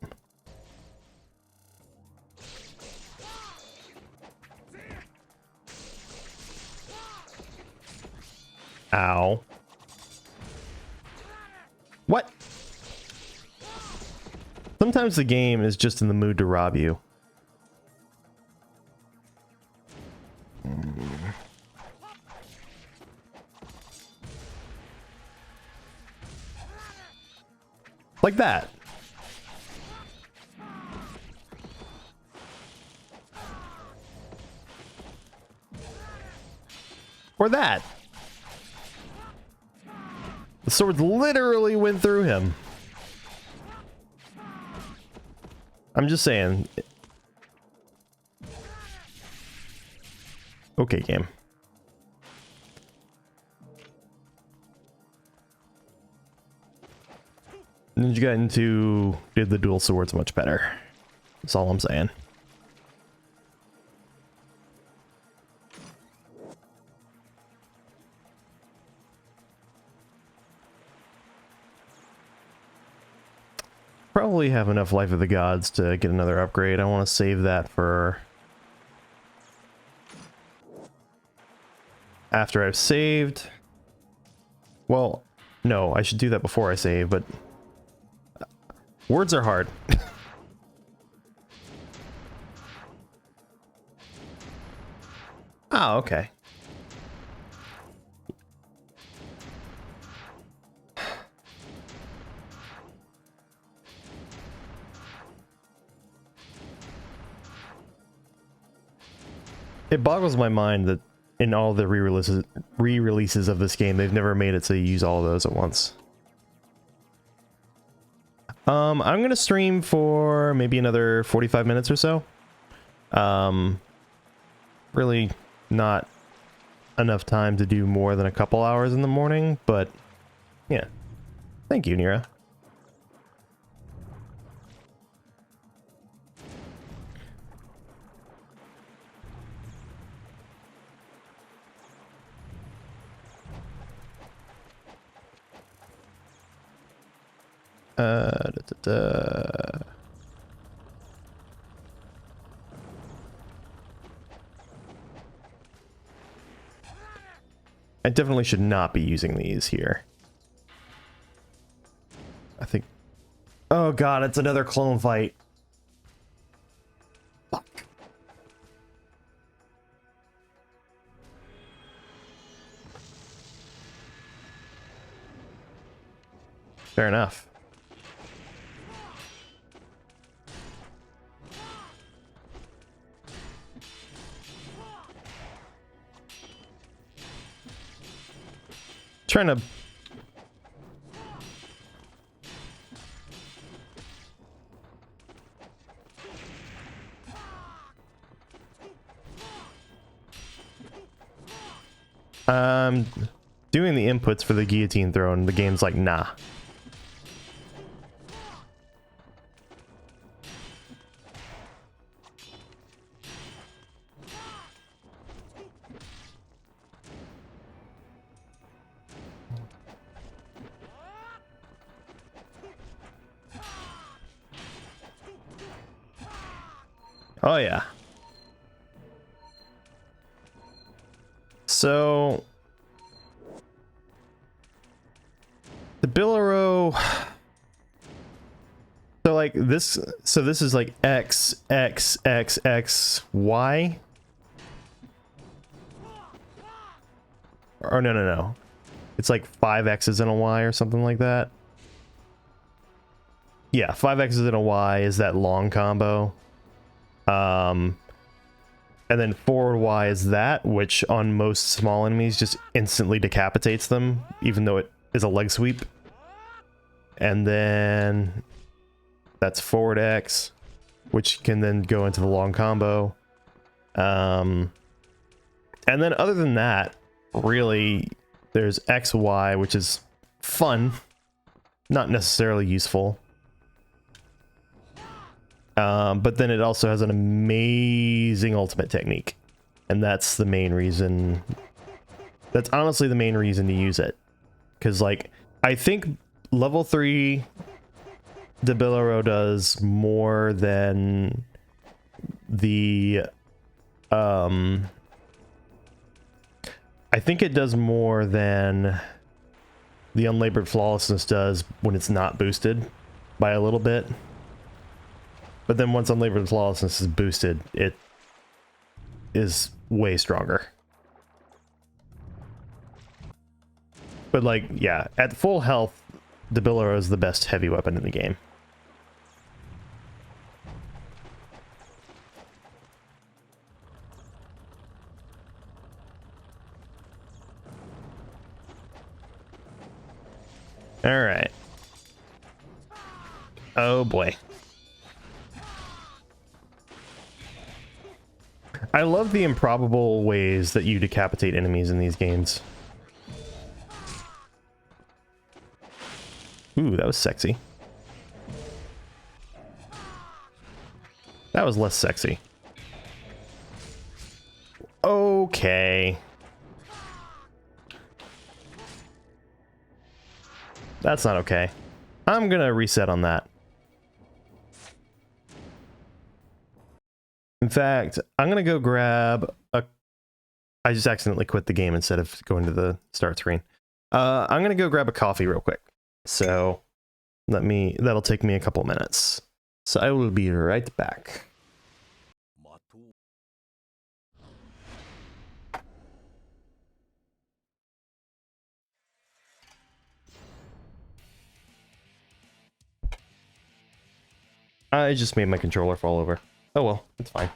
Ow. What? Sometimes the game is just in the mood to rob you. Like that. Or that. The sword literally went through him. I'm just saying. Okay, game. Ninja Gaiden 2 did the dual swords much better. That's all I'm saying. Probably have enough Life of the Gods to get another upgrade. I want to save that for after I've saved. Well, no, I should do that before I save, but words are hard. Oh, okay. It boggles my mind that in all the re-releases of this game, they've never made it so you use all of those at once. I'm gonna stream for maybe another 45 minutes or so. Really not enough time to do more than a couple hours in the morning, but yeah. Thank you, Nira. I definitely should not be using these here. I think... Oh god, it's another clone fight. Fuck. Fair enough. Trying to... doing the inputs for the guillotine throw and the game's like, nah. Oh yeah. So the Billaro, so like this, so this is like X, X, X, X, Y. Or no. It's like 5 X's and a Y or something like that. Yeah, 5 X's and a Y is that long combo. And then forward Y is that, which on most small enemies just instantly decapitates them, even though it is a leg sweep. And then that's forward X, which can then go into the long combo. And then other than that, really, there's XY, which is fun, not necessarily useful. But then it also has an amazing ultimate technique. And that's the main reason. That's honestly the main reason to use it. Because, like, I think level 3 Debilero does more than the... I think it does more than the Unlabored Flawlessness does when it's not boosted by a little bit. But then once Unlabored Flawlessness is boosted, it is way stronger. But like, yeah, at full health, Debilero is the best heavy weapon in the game. All right. Oh boy. I love the improbable ways that you decapitate enemies in these games. Ooh, that was sexy. That was less sexy. Okay. That's not okay. I'm gonna reset on that. In fact, I'm gonna go grab a... I just accidentally quit the game instead of going to the start screen. I'm gonna go grab a coffee real quick. So that'll take me a couple minutes. So I will be right back. I just made my controller fall over. Oh well, it's fine.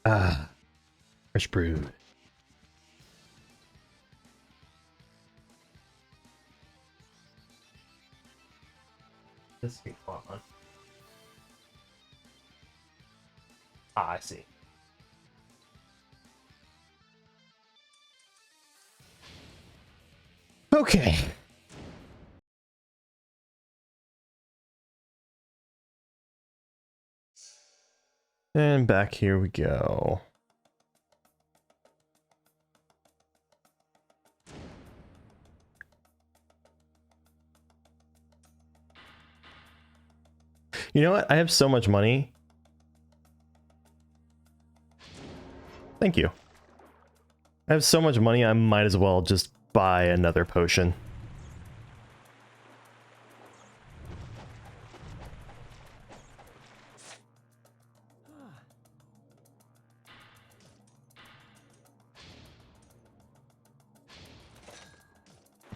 Ah, fresh brew. This is fun. Ah, I see. Okay. And back here we go. You know what? I have so much money. Thank you. I have so much money, I might as well just buy another potion.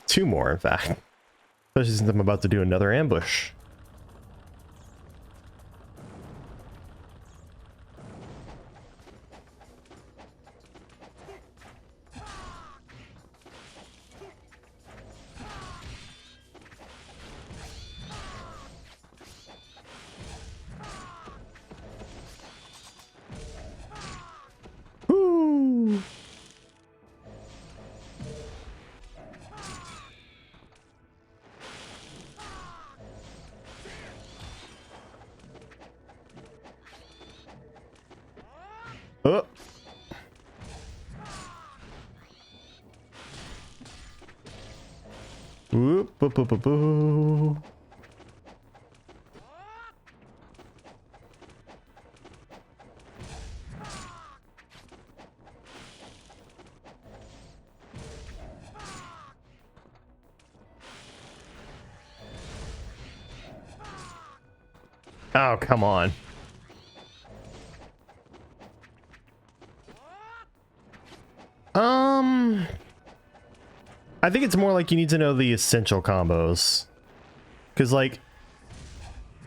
Two more, in fact. Especially since I'm about to do another ambush. Woo! Oh! Whoop, boop, boop, boop, boop. Oh, come on. I think it's more like you need to know the essential combos. Because, like...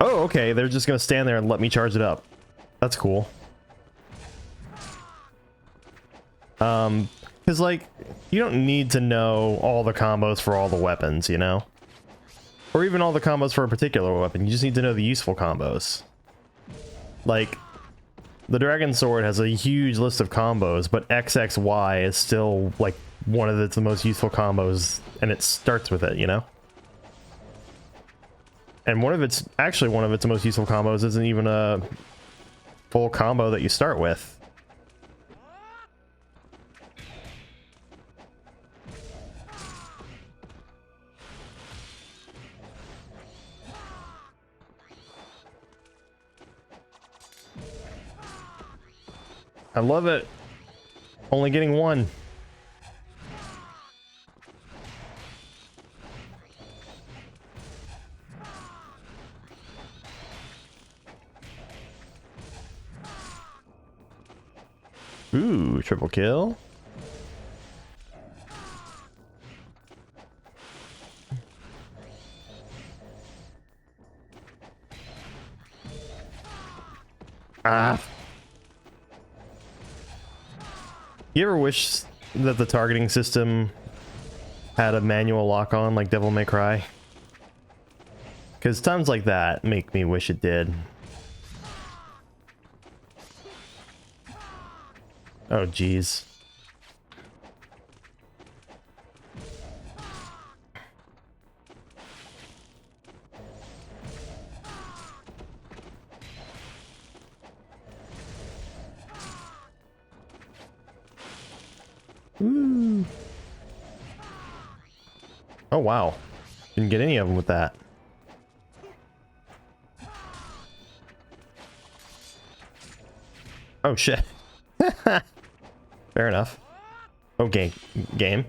Oh, okay, they're just gonna stand there and let me charge it up. That's cool. Because, like, you don't need to know all the combos for all the weapons, you know? Or even all the combos for a particular weapon. You just need to know the useful combos. Like, the Dragon Sword has a huge list of combos, but XXY is still, like, one of the most useful combos, and it starts with it, you know? And one of its most useful combos isn't even a full combo that you start with. I love it. Only getting one. Ooh, triple kill. Ah. You ever wish that the targeting system had a manual lock-on like Devil May Cry? Because times like that make me wish it did. Oh, geez. Woo. Oh, wow. Didn't get any of them with that. Oh, shit. Fair enough. Okay, game.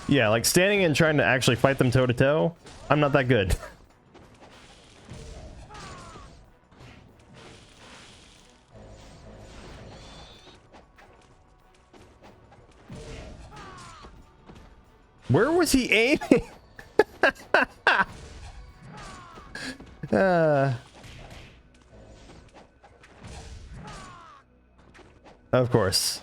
Yeah, like standing and trying to actually fight them toe to toe, I'm not that good. Where was he aiming? Of course.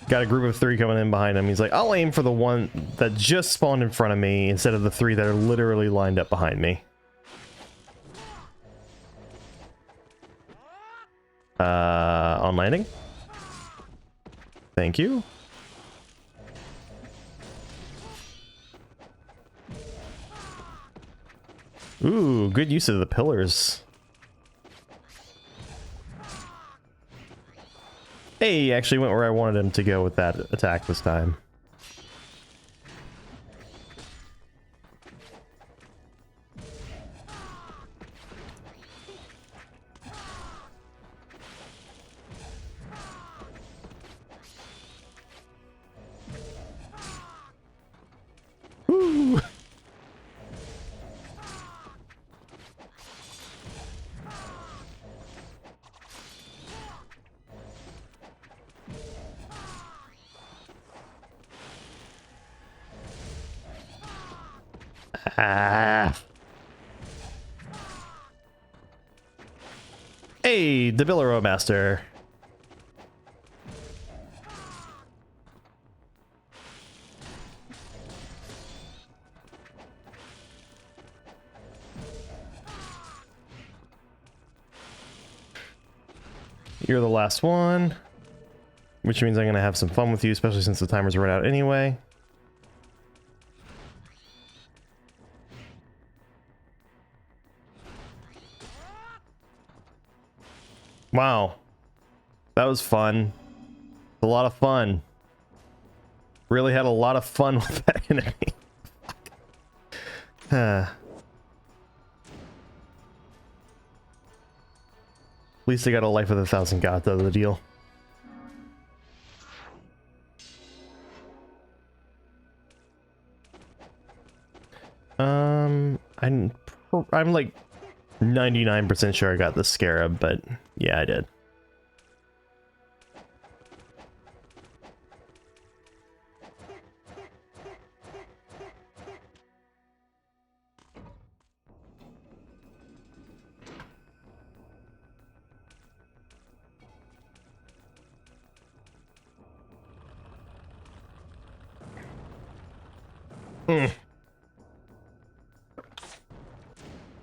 Got a group of 3 coming in behind him. He's like, I'll aim for the one that just spawned in front of me instead of the 3 that are literally lined up behind me. On landing. Thank you. Ooh, good use of the pillars. Hey, he actually went where I wanted him to go with that attack this time. Woo! Ah. Hey, the Billero Master. You're the last one, which means I'm gonna have some fun with you, especially since the timer's run out anyway. Wow, that was fun. A lot of fun. Really had a lot of fun with that enemy. At least I got a life of 1,000 gods out of the deal. I'm like 99% sure I got the scarab, but yeah, I did.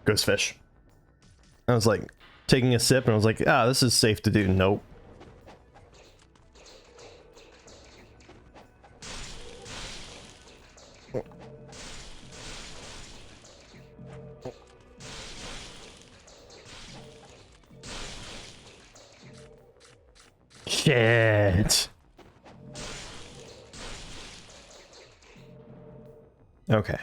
Ghost fish. I was like taking a sip and I was like, ah, this is safe to do. Nope. Shit. Okay.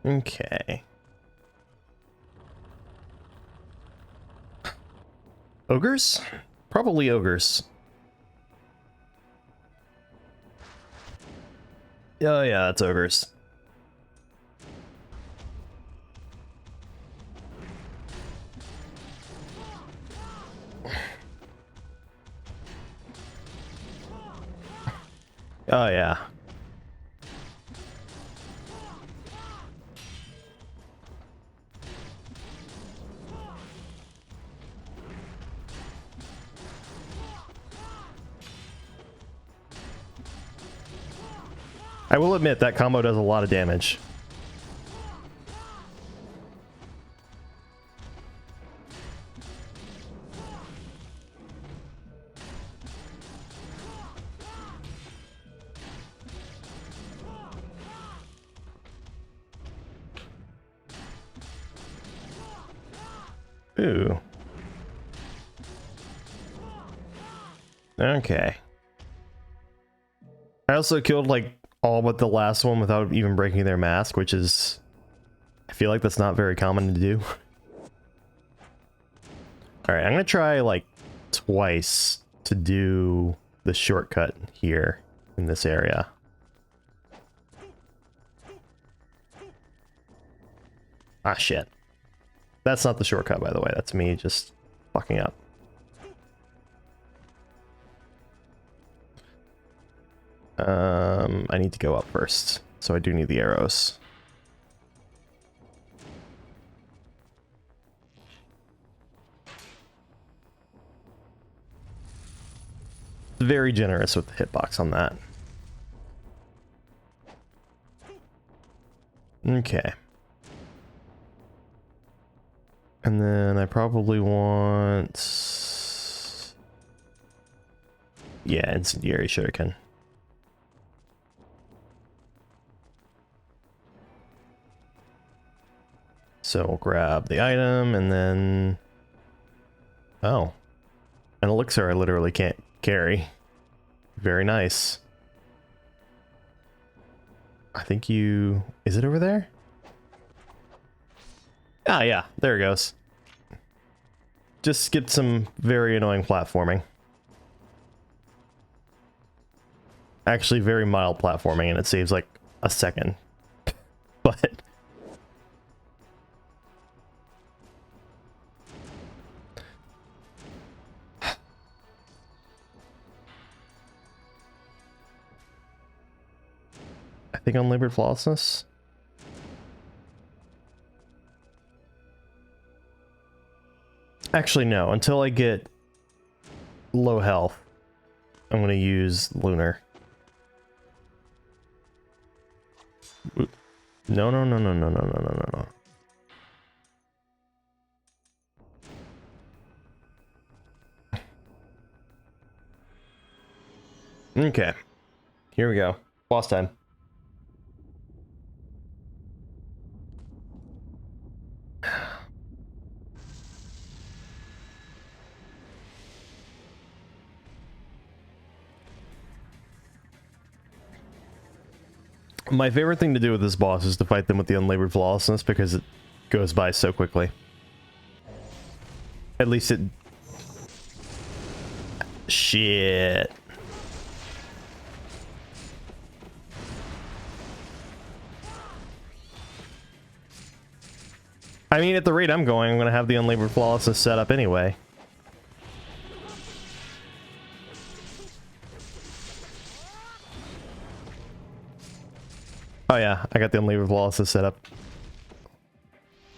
Okay. Ogres? Probably ogres. Oh yeah, it's ogres. Oh yeah. I will admit that combo does a lot of damage. Ooh. Okay. I also killed like all but the last one without even breaking their mask, which is, I feel like that's not very common to do. Alright, I'm gonna try like twice to do the shortcut here in this area. Ah, shit. That's not the shortcut, by the way. That's me just fucking up. I need to go up first, so I do need the arrows. Very generous with the hitbox on that. Okay. And then I probably want... yeah, incendiary shuriken. So we'll grab the item and then... oh. An elixir I literally can't carry. Very nice. I think you... is it over there? Ah, yeah. There it goes. Just skipped some very annoying platforming. Actually, very mild platforming, and it saves like a second. But... I think unlabored flawlessness. Actually, no. Until I get low health, I'm going to use lunar. No, no, no, no, no, no, no, no, no, no. Okay. Here we go. Boss time. My favorite thing to do with this boss is to fight them with the unlabored flawlessness because it goes by so quickly. At least it... shit. I mean, at the rate I'm going, I'm going to have the unlabored flawlessness set up anyway. Oh yeah, I got the unlabored flawlessness set up.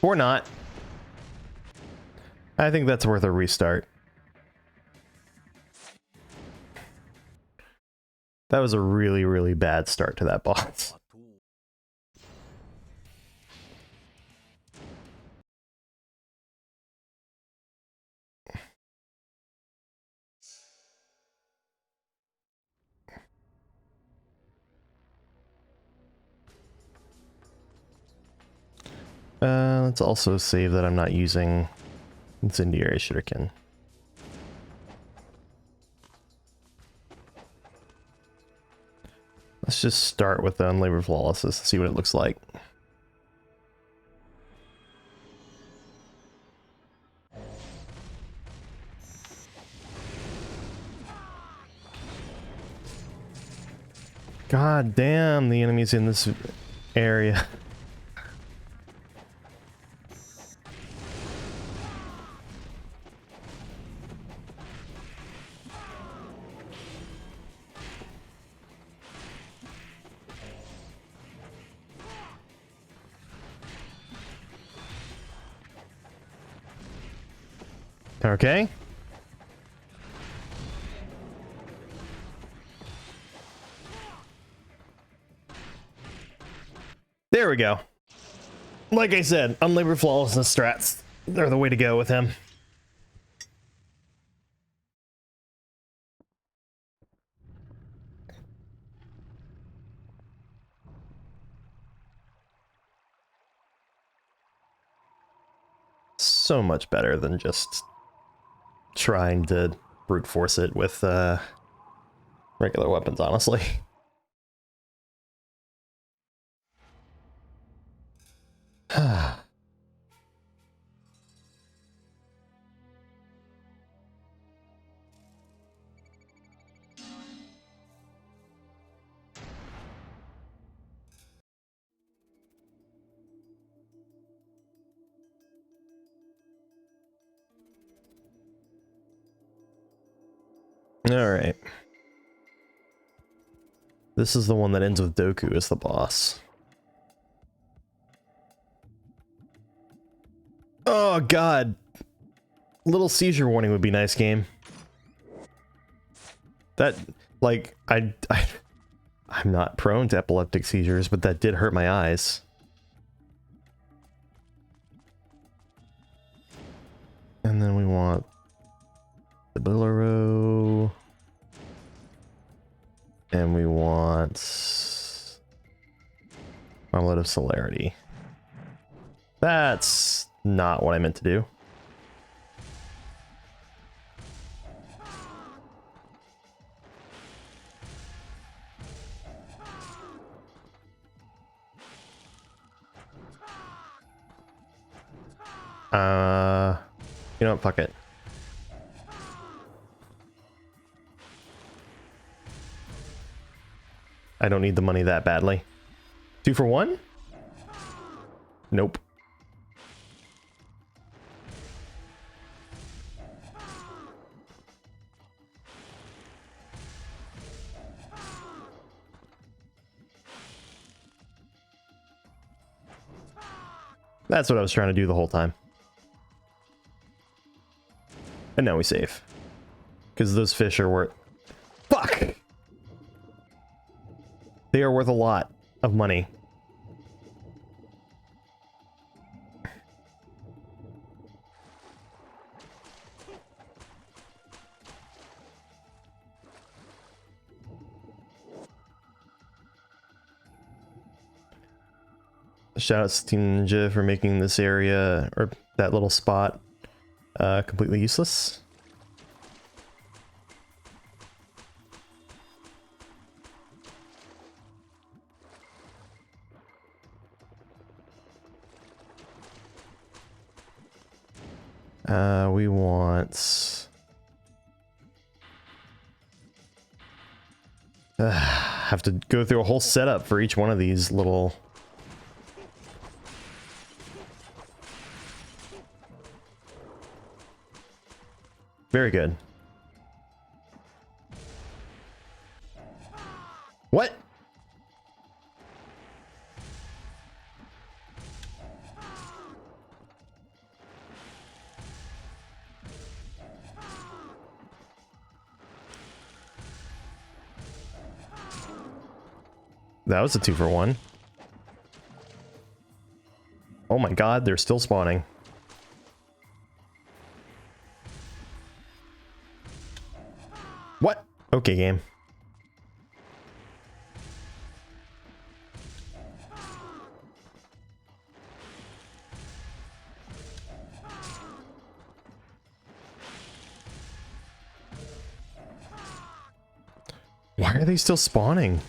Or not. I think that's worth a restart. That was a really, really bad start to that boss. Let's also save that I'm not using incendiary shuriken. Let's just start with the unlabored flawlessness and see what it looks like. God damn, the enemies in this area. Okay. There we go. Like I said, unlabored flawlessness strats are the way to go with him. So much better than just trying to brute force it with regular weapons, honestly. Alright. This is the one that ends with Doku as the boss. Oh god. Little seizure warning would be nice, game. That, like, I'm not prone to epileptic seizures, but that did hurt my eyes. And then we want the Bolero. And we want Marmalade of Celerity. That's not what I meant to do. You know what, fuck it. I don't need the money that badly. 2 for 1? Nope. That's what I was trying to do the whole time. And now we save. Because those fish are worth... Fuck! They are worth a lot of money. Shout out to Team Ninja for making this area, or that little spot, completely useless. We want... have to go through a whole setup for each one of these little... Very good. What? That was a 2 for 1. Oh my god, they're still spawning. What? Okay, game. Why are they still spawning?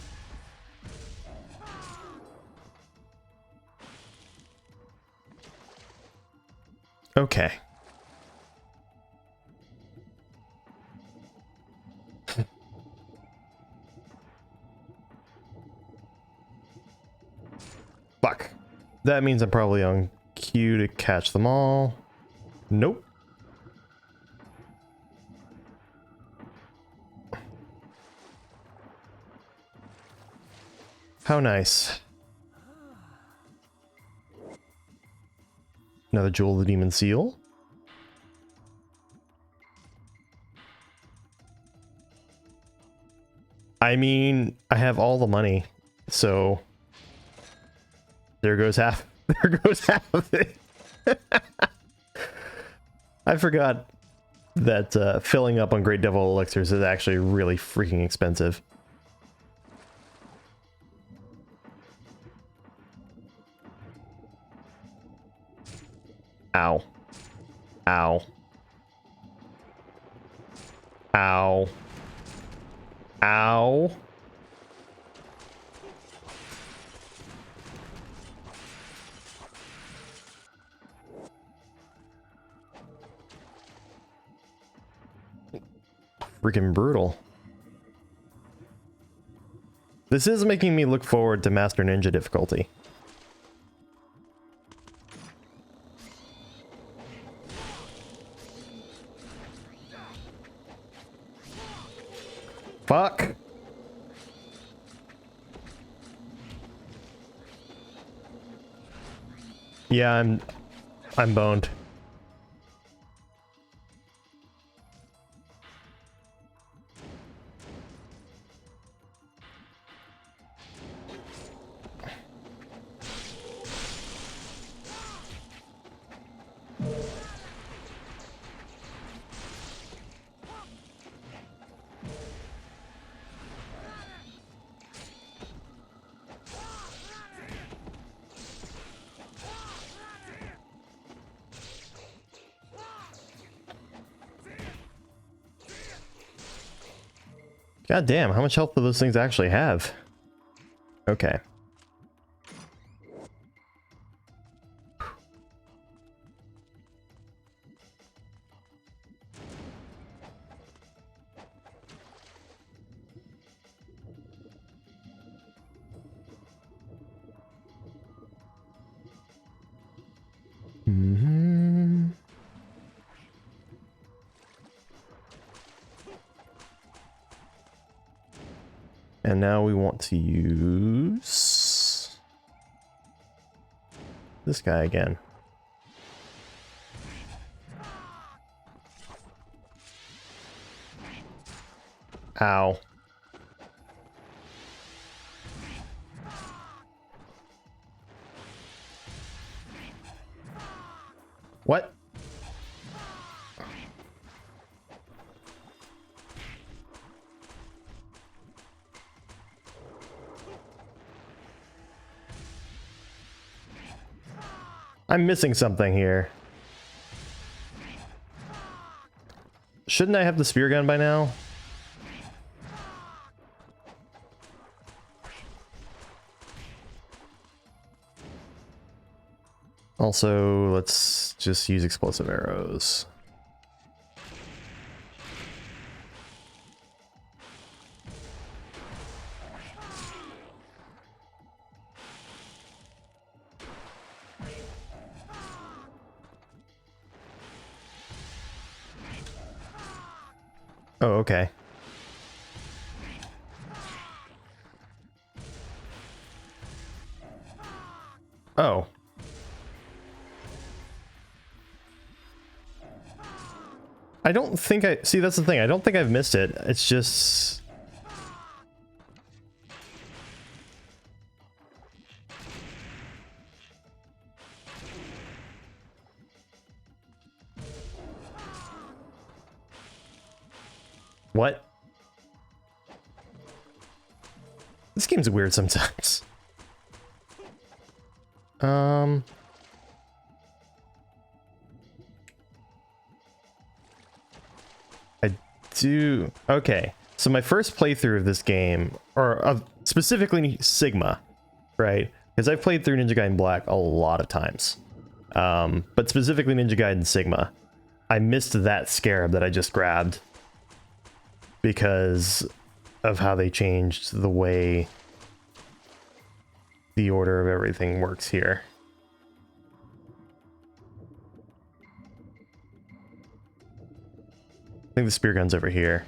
Okay. Fuck. That means I'm probably on cue to catch them all. Nope. How nice. Another Jewel of the Demon Seal. I mean, I have all the money, so there goes half. There goes half of it. I forgot that filling up on Great Devil Elixirs is actually really freaking expensive. Ow. Ow. Ow. Ow. Freaking brutal. This is making me look forward to Master Ninja difficulty. Fuck. Yeah, I'm boned. God damn, how much health do those things actually have? Okay. And now we want to use this guy again. Ow. What? I'm missing something here. Shouldn't I have the spear gun by now? Also, let's just use explosive arrows. Oh, okay. Oh. I don't think I... See, that's the thing. I don't think I've missed it. It's just... What? This game's weird sometimes. I do... Okay. So my first playthrough of this game, or of specifically Sigma, right? Because I've played through Ninja Gaiden Black a lot of times. But specifically Ninja Gaiden Sigma. I missed that scarab that I just grabbed because of how they changed the way the order of everything works here. I think the spear gun's over here.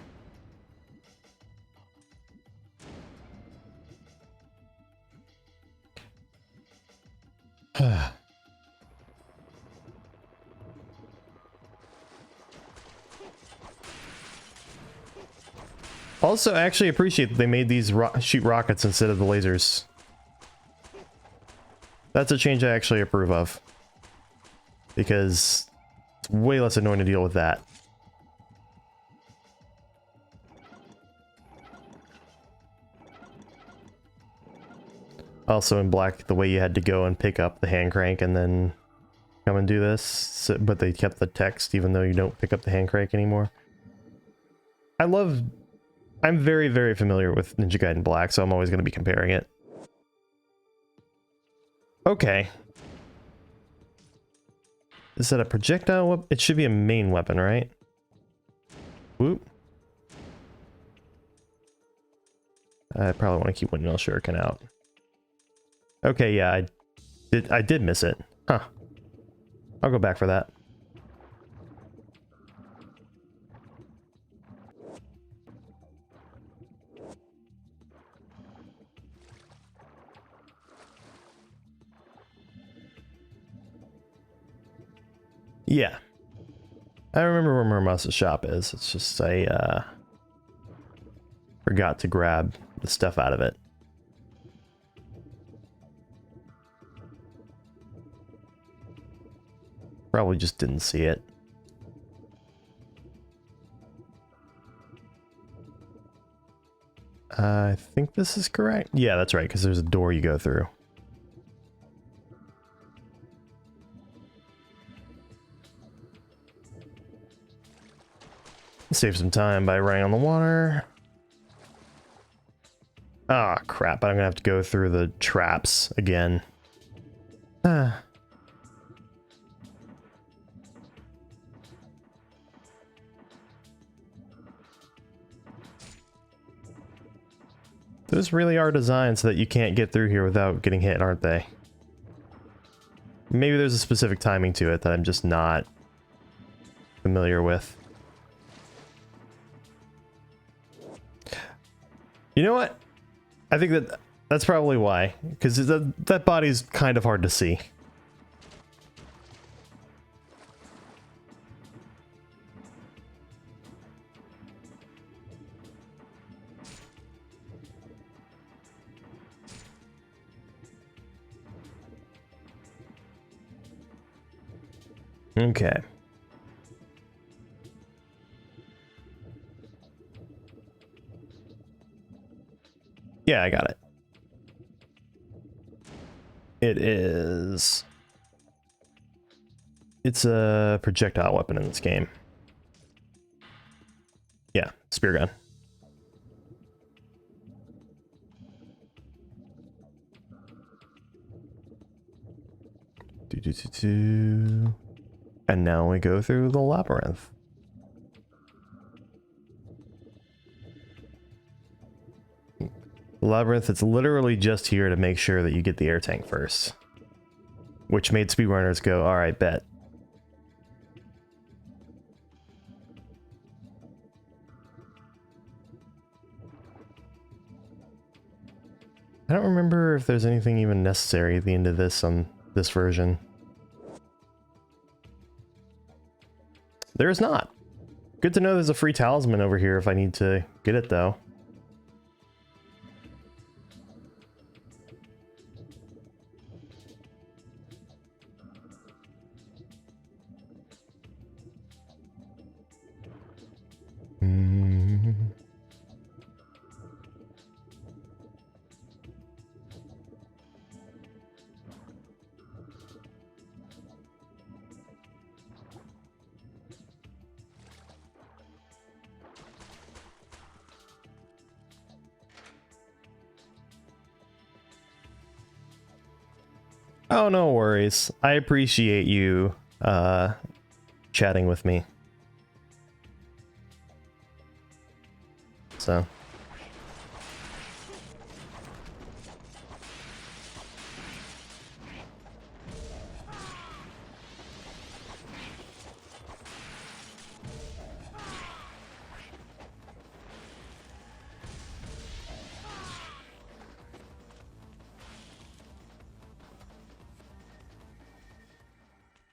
Also, I actually appreciate that they made these shoot rockets instead of the lasers. That's a change I actually approve of. Because it's way less annoying to deal with that. Also in Black, the way you had to go and pick up the hand crank and then come and do this, so, but they kept the text even though you don't pick up the hand crank anymore. I'm very, very familiar with Ninja Gaiden Black, so I'm always going to be comparing it. Okay. Is that a projectile weapon? It should be a main weapon, right? Whoop. I probably want to keep Windmill Shuriken out. Okay, yeah, I did miss it. Huh. I'll go back for that. Yeah. I remember where Murmasa's shop is. It's just I forgot to grab the stuff out of it. Probably just didn't see it. I think this is correct. Yeah, that's right, because there's a door you go through. Save some time by running on the water. Ah, crap. I'm gonna have to go through the traps again. Ah. Those really are designed so that you can't get through here without getting hit, aren't they? Maybe there's a specific timing to it that I'm just not familiar with. You know what? I think that's probably why, because that body's kind of hard to see. Okay. Yeah, I got it. It is... It's a projectile weapon in this game. Yeah, spear gun. And now we go through the labyrinth. Labyrinth, it's literally just here to make sure that you get the air tank first. Which made speedrunners go, alright, bet. I don't remember if there's anything even necessary at the end of this on this version. There is not. Good to know there's a free talisman over here if I need to get it, though. Oh, no worries. I appreciate you chatting with me. So.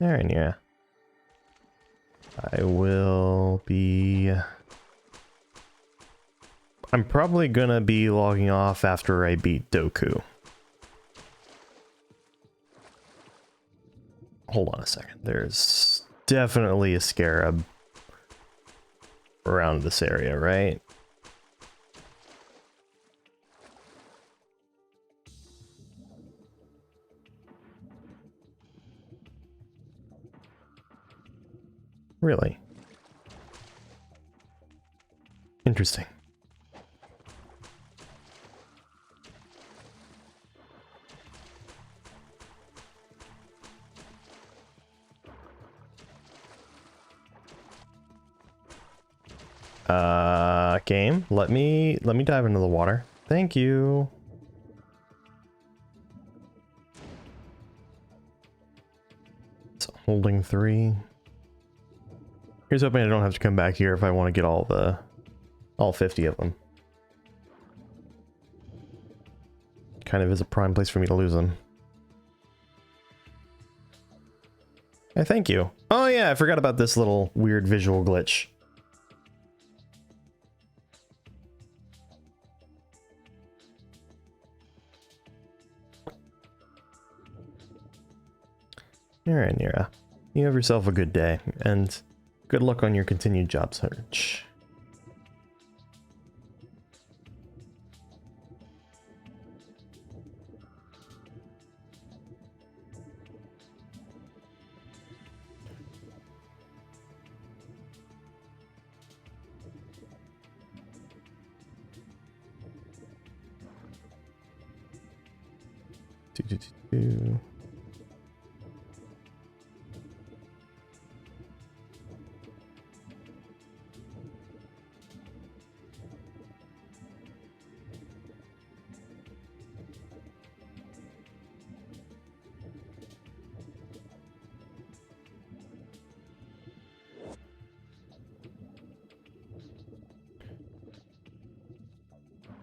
Alright, yeah. I will be... I'm probably gonna be logging off after I beat Doku. Hold on a second. There's definitely a scarab around this area, right? Really? Interesting. Game, let me dive into the water. Thank you. It's holding 3. Here's hoping I don't have to come back here if I want to get all 50 of them. Kind of is a prime place for me to lose them. Hey, thank you. Oh yeah, I forgot about this little weird visual glitch. Alright, Nira. You have yourself a good day, and good luck on your continued job search.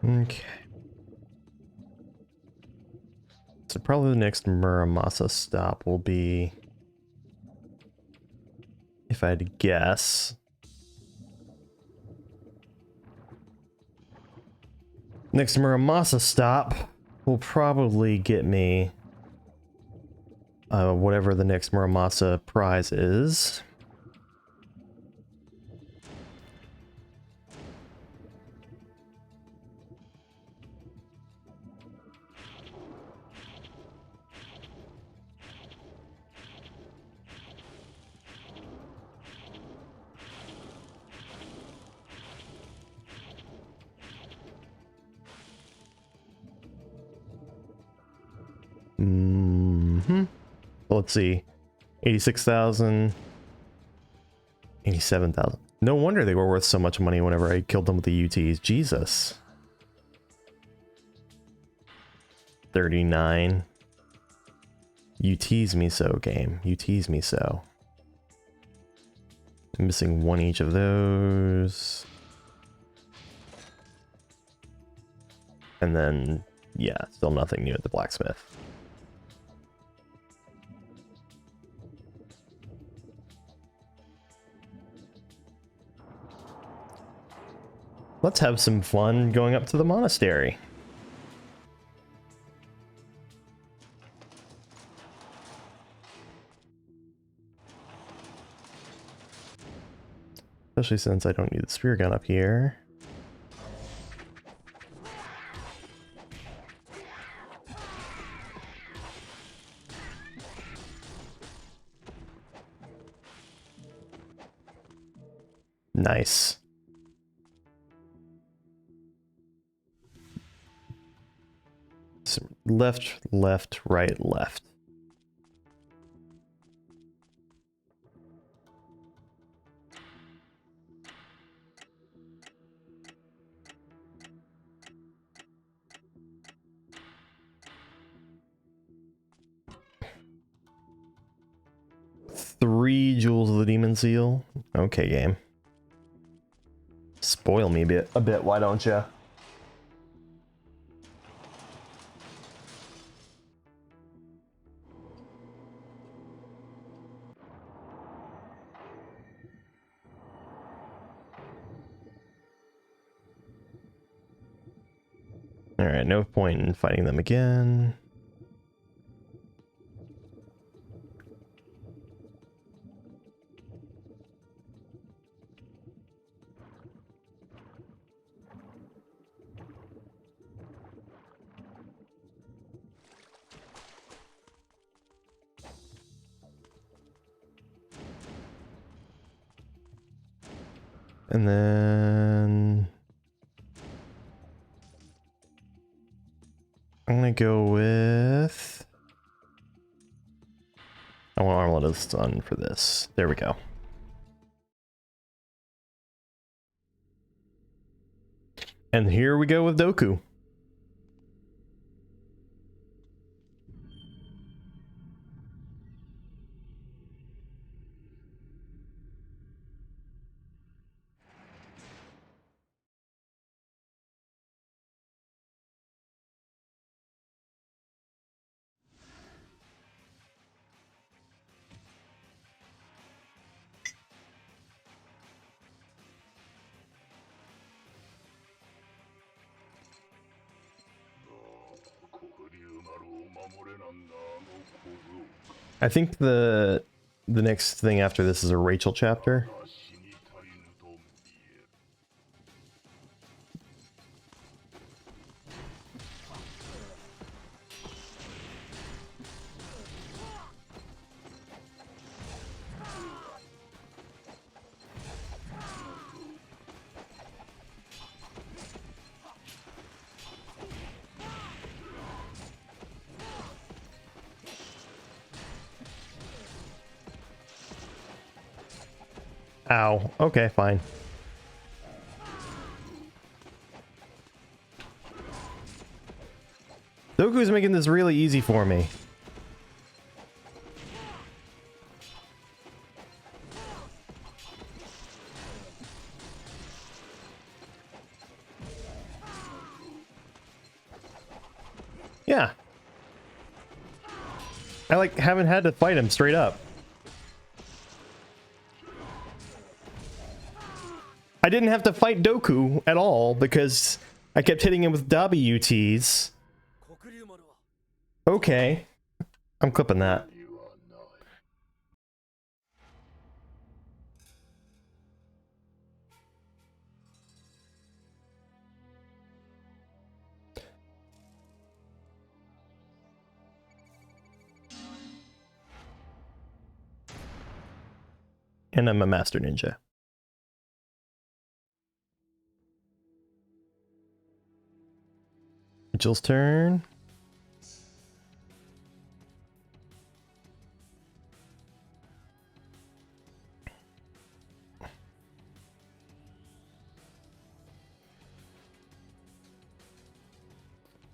Okay. So probably the next Muramasa stop will be, if I had to guess, next Muramasa stop will probably get me whatever the next Muramasa prize is. Let's see. 86,000. 87,000. No wonder they were worth so much money whenever I killed them with the UTs. Jesus. 39. You tease me so, game. You tease me so. I'm missing one each of those. And then, yeah, still nothing new at the blacksmith. Let's have some fun going up to the monastery. Especially since I don't need the spear gun up here. Nice. So left, left, right, left. Three Jewels of the Demon Seal. Okay, game. Spoil me a bit, why don't you? Alright, no point in fighting them again. And then I'm gonna go with, I want Armlet of the Sun for this. There we go. And here we go with Doku. I think the next thing after this is a Rachel chapter. Ow. Okay, fine. Doku's making this really easy for me. Yeah. I like haven't had to fight him straight up. I didn't have to fight Doku at all because I kept hitting him with WTs. Okay. I'm clipping that. And I'm a master ninja. Mitchell's turn.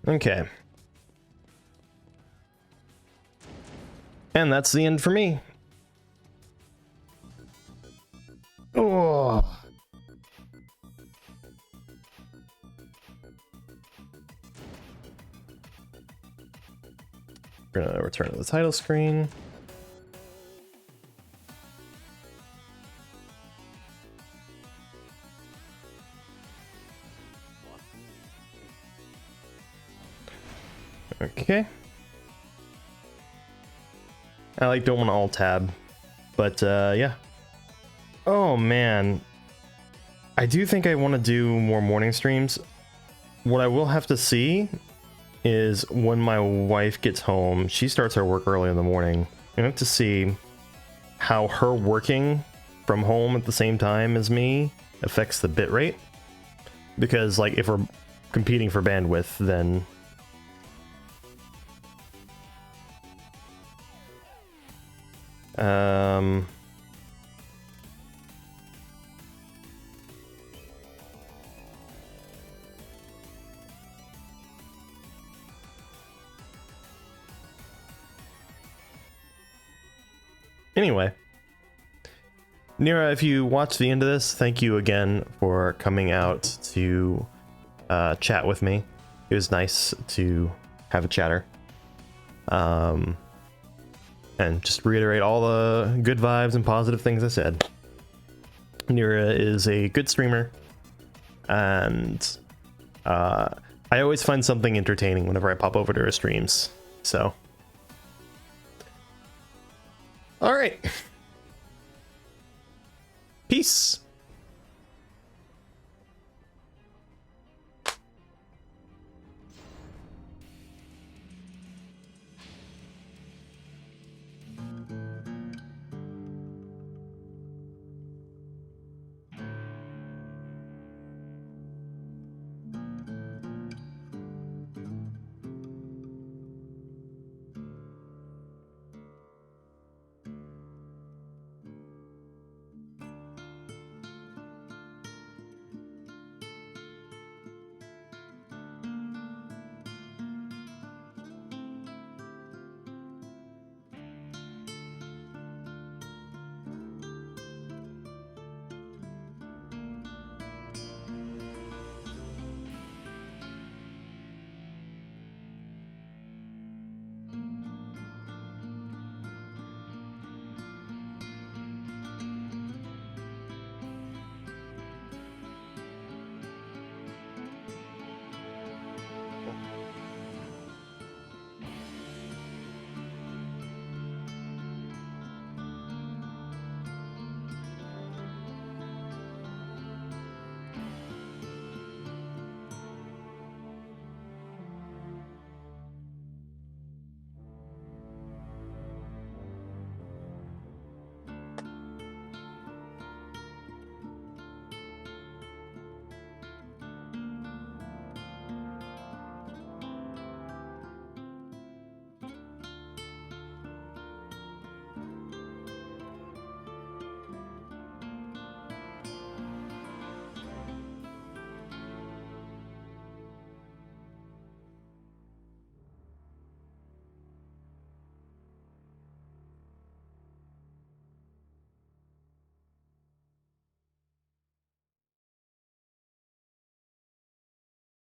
Okay. And that's the end for me. Oh. We're gonna return to the title screen. Okay. I like don't want to alt tab, but yeah. Oh man, I do think I want to do more morning streams. What I will have to see is when my wife gets home. She starts her work early in the morning. I have to see how her working from home at the same time as me affects the bitrate. Because like if we're competing for bandwidth, then anyway, Nira, if you watch the end of this, thank you again for coming out to chat with me. It was nice to have a chatter. And just reiterate all the good vibes and positive things I said. Nira is a good streamer, and I always find something entertaining whenever I pop over to her streams. So, all right. Peace.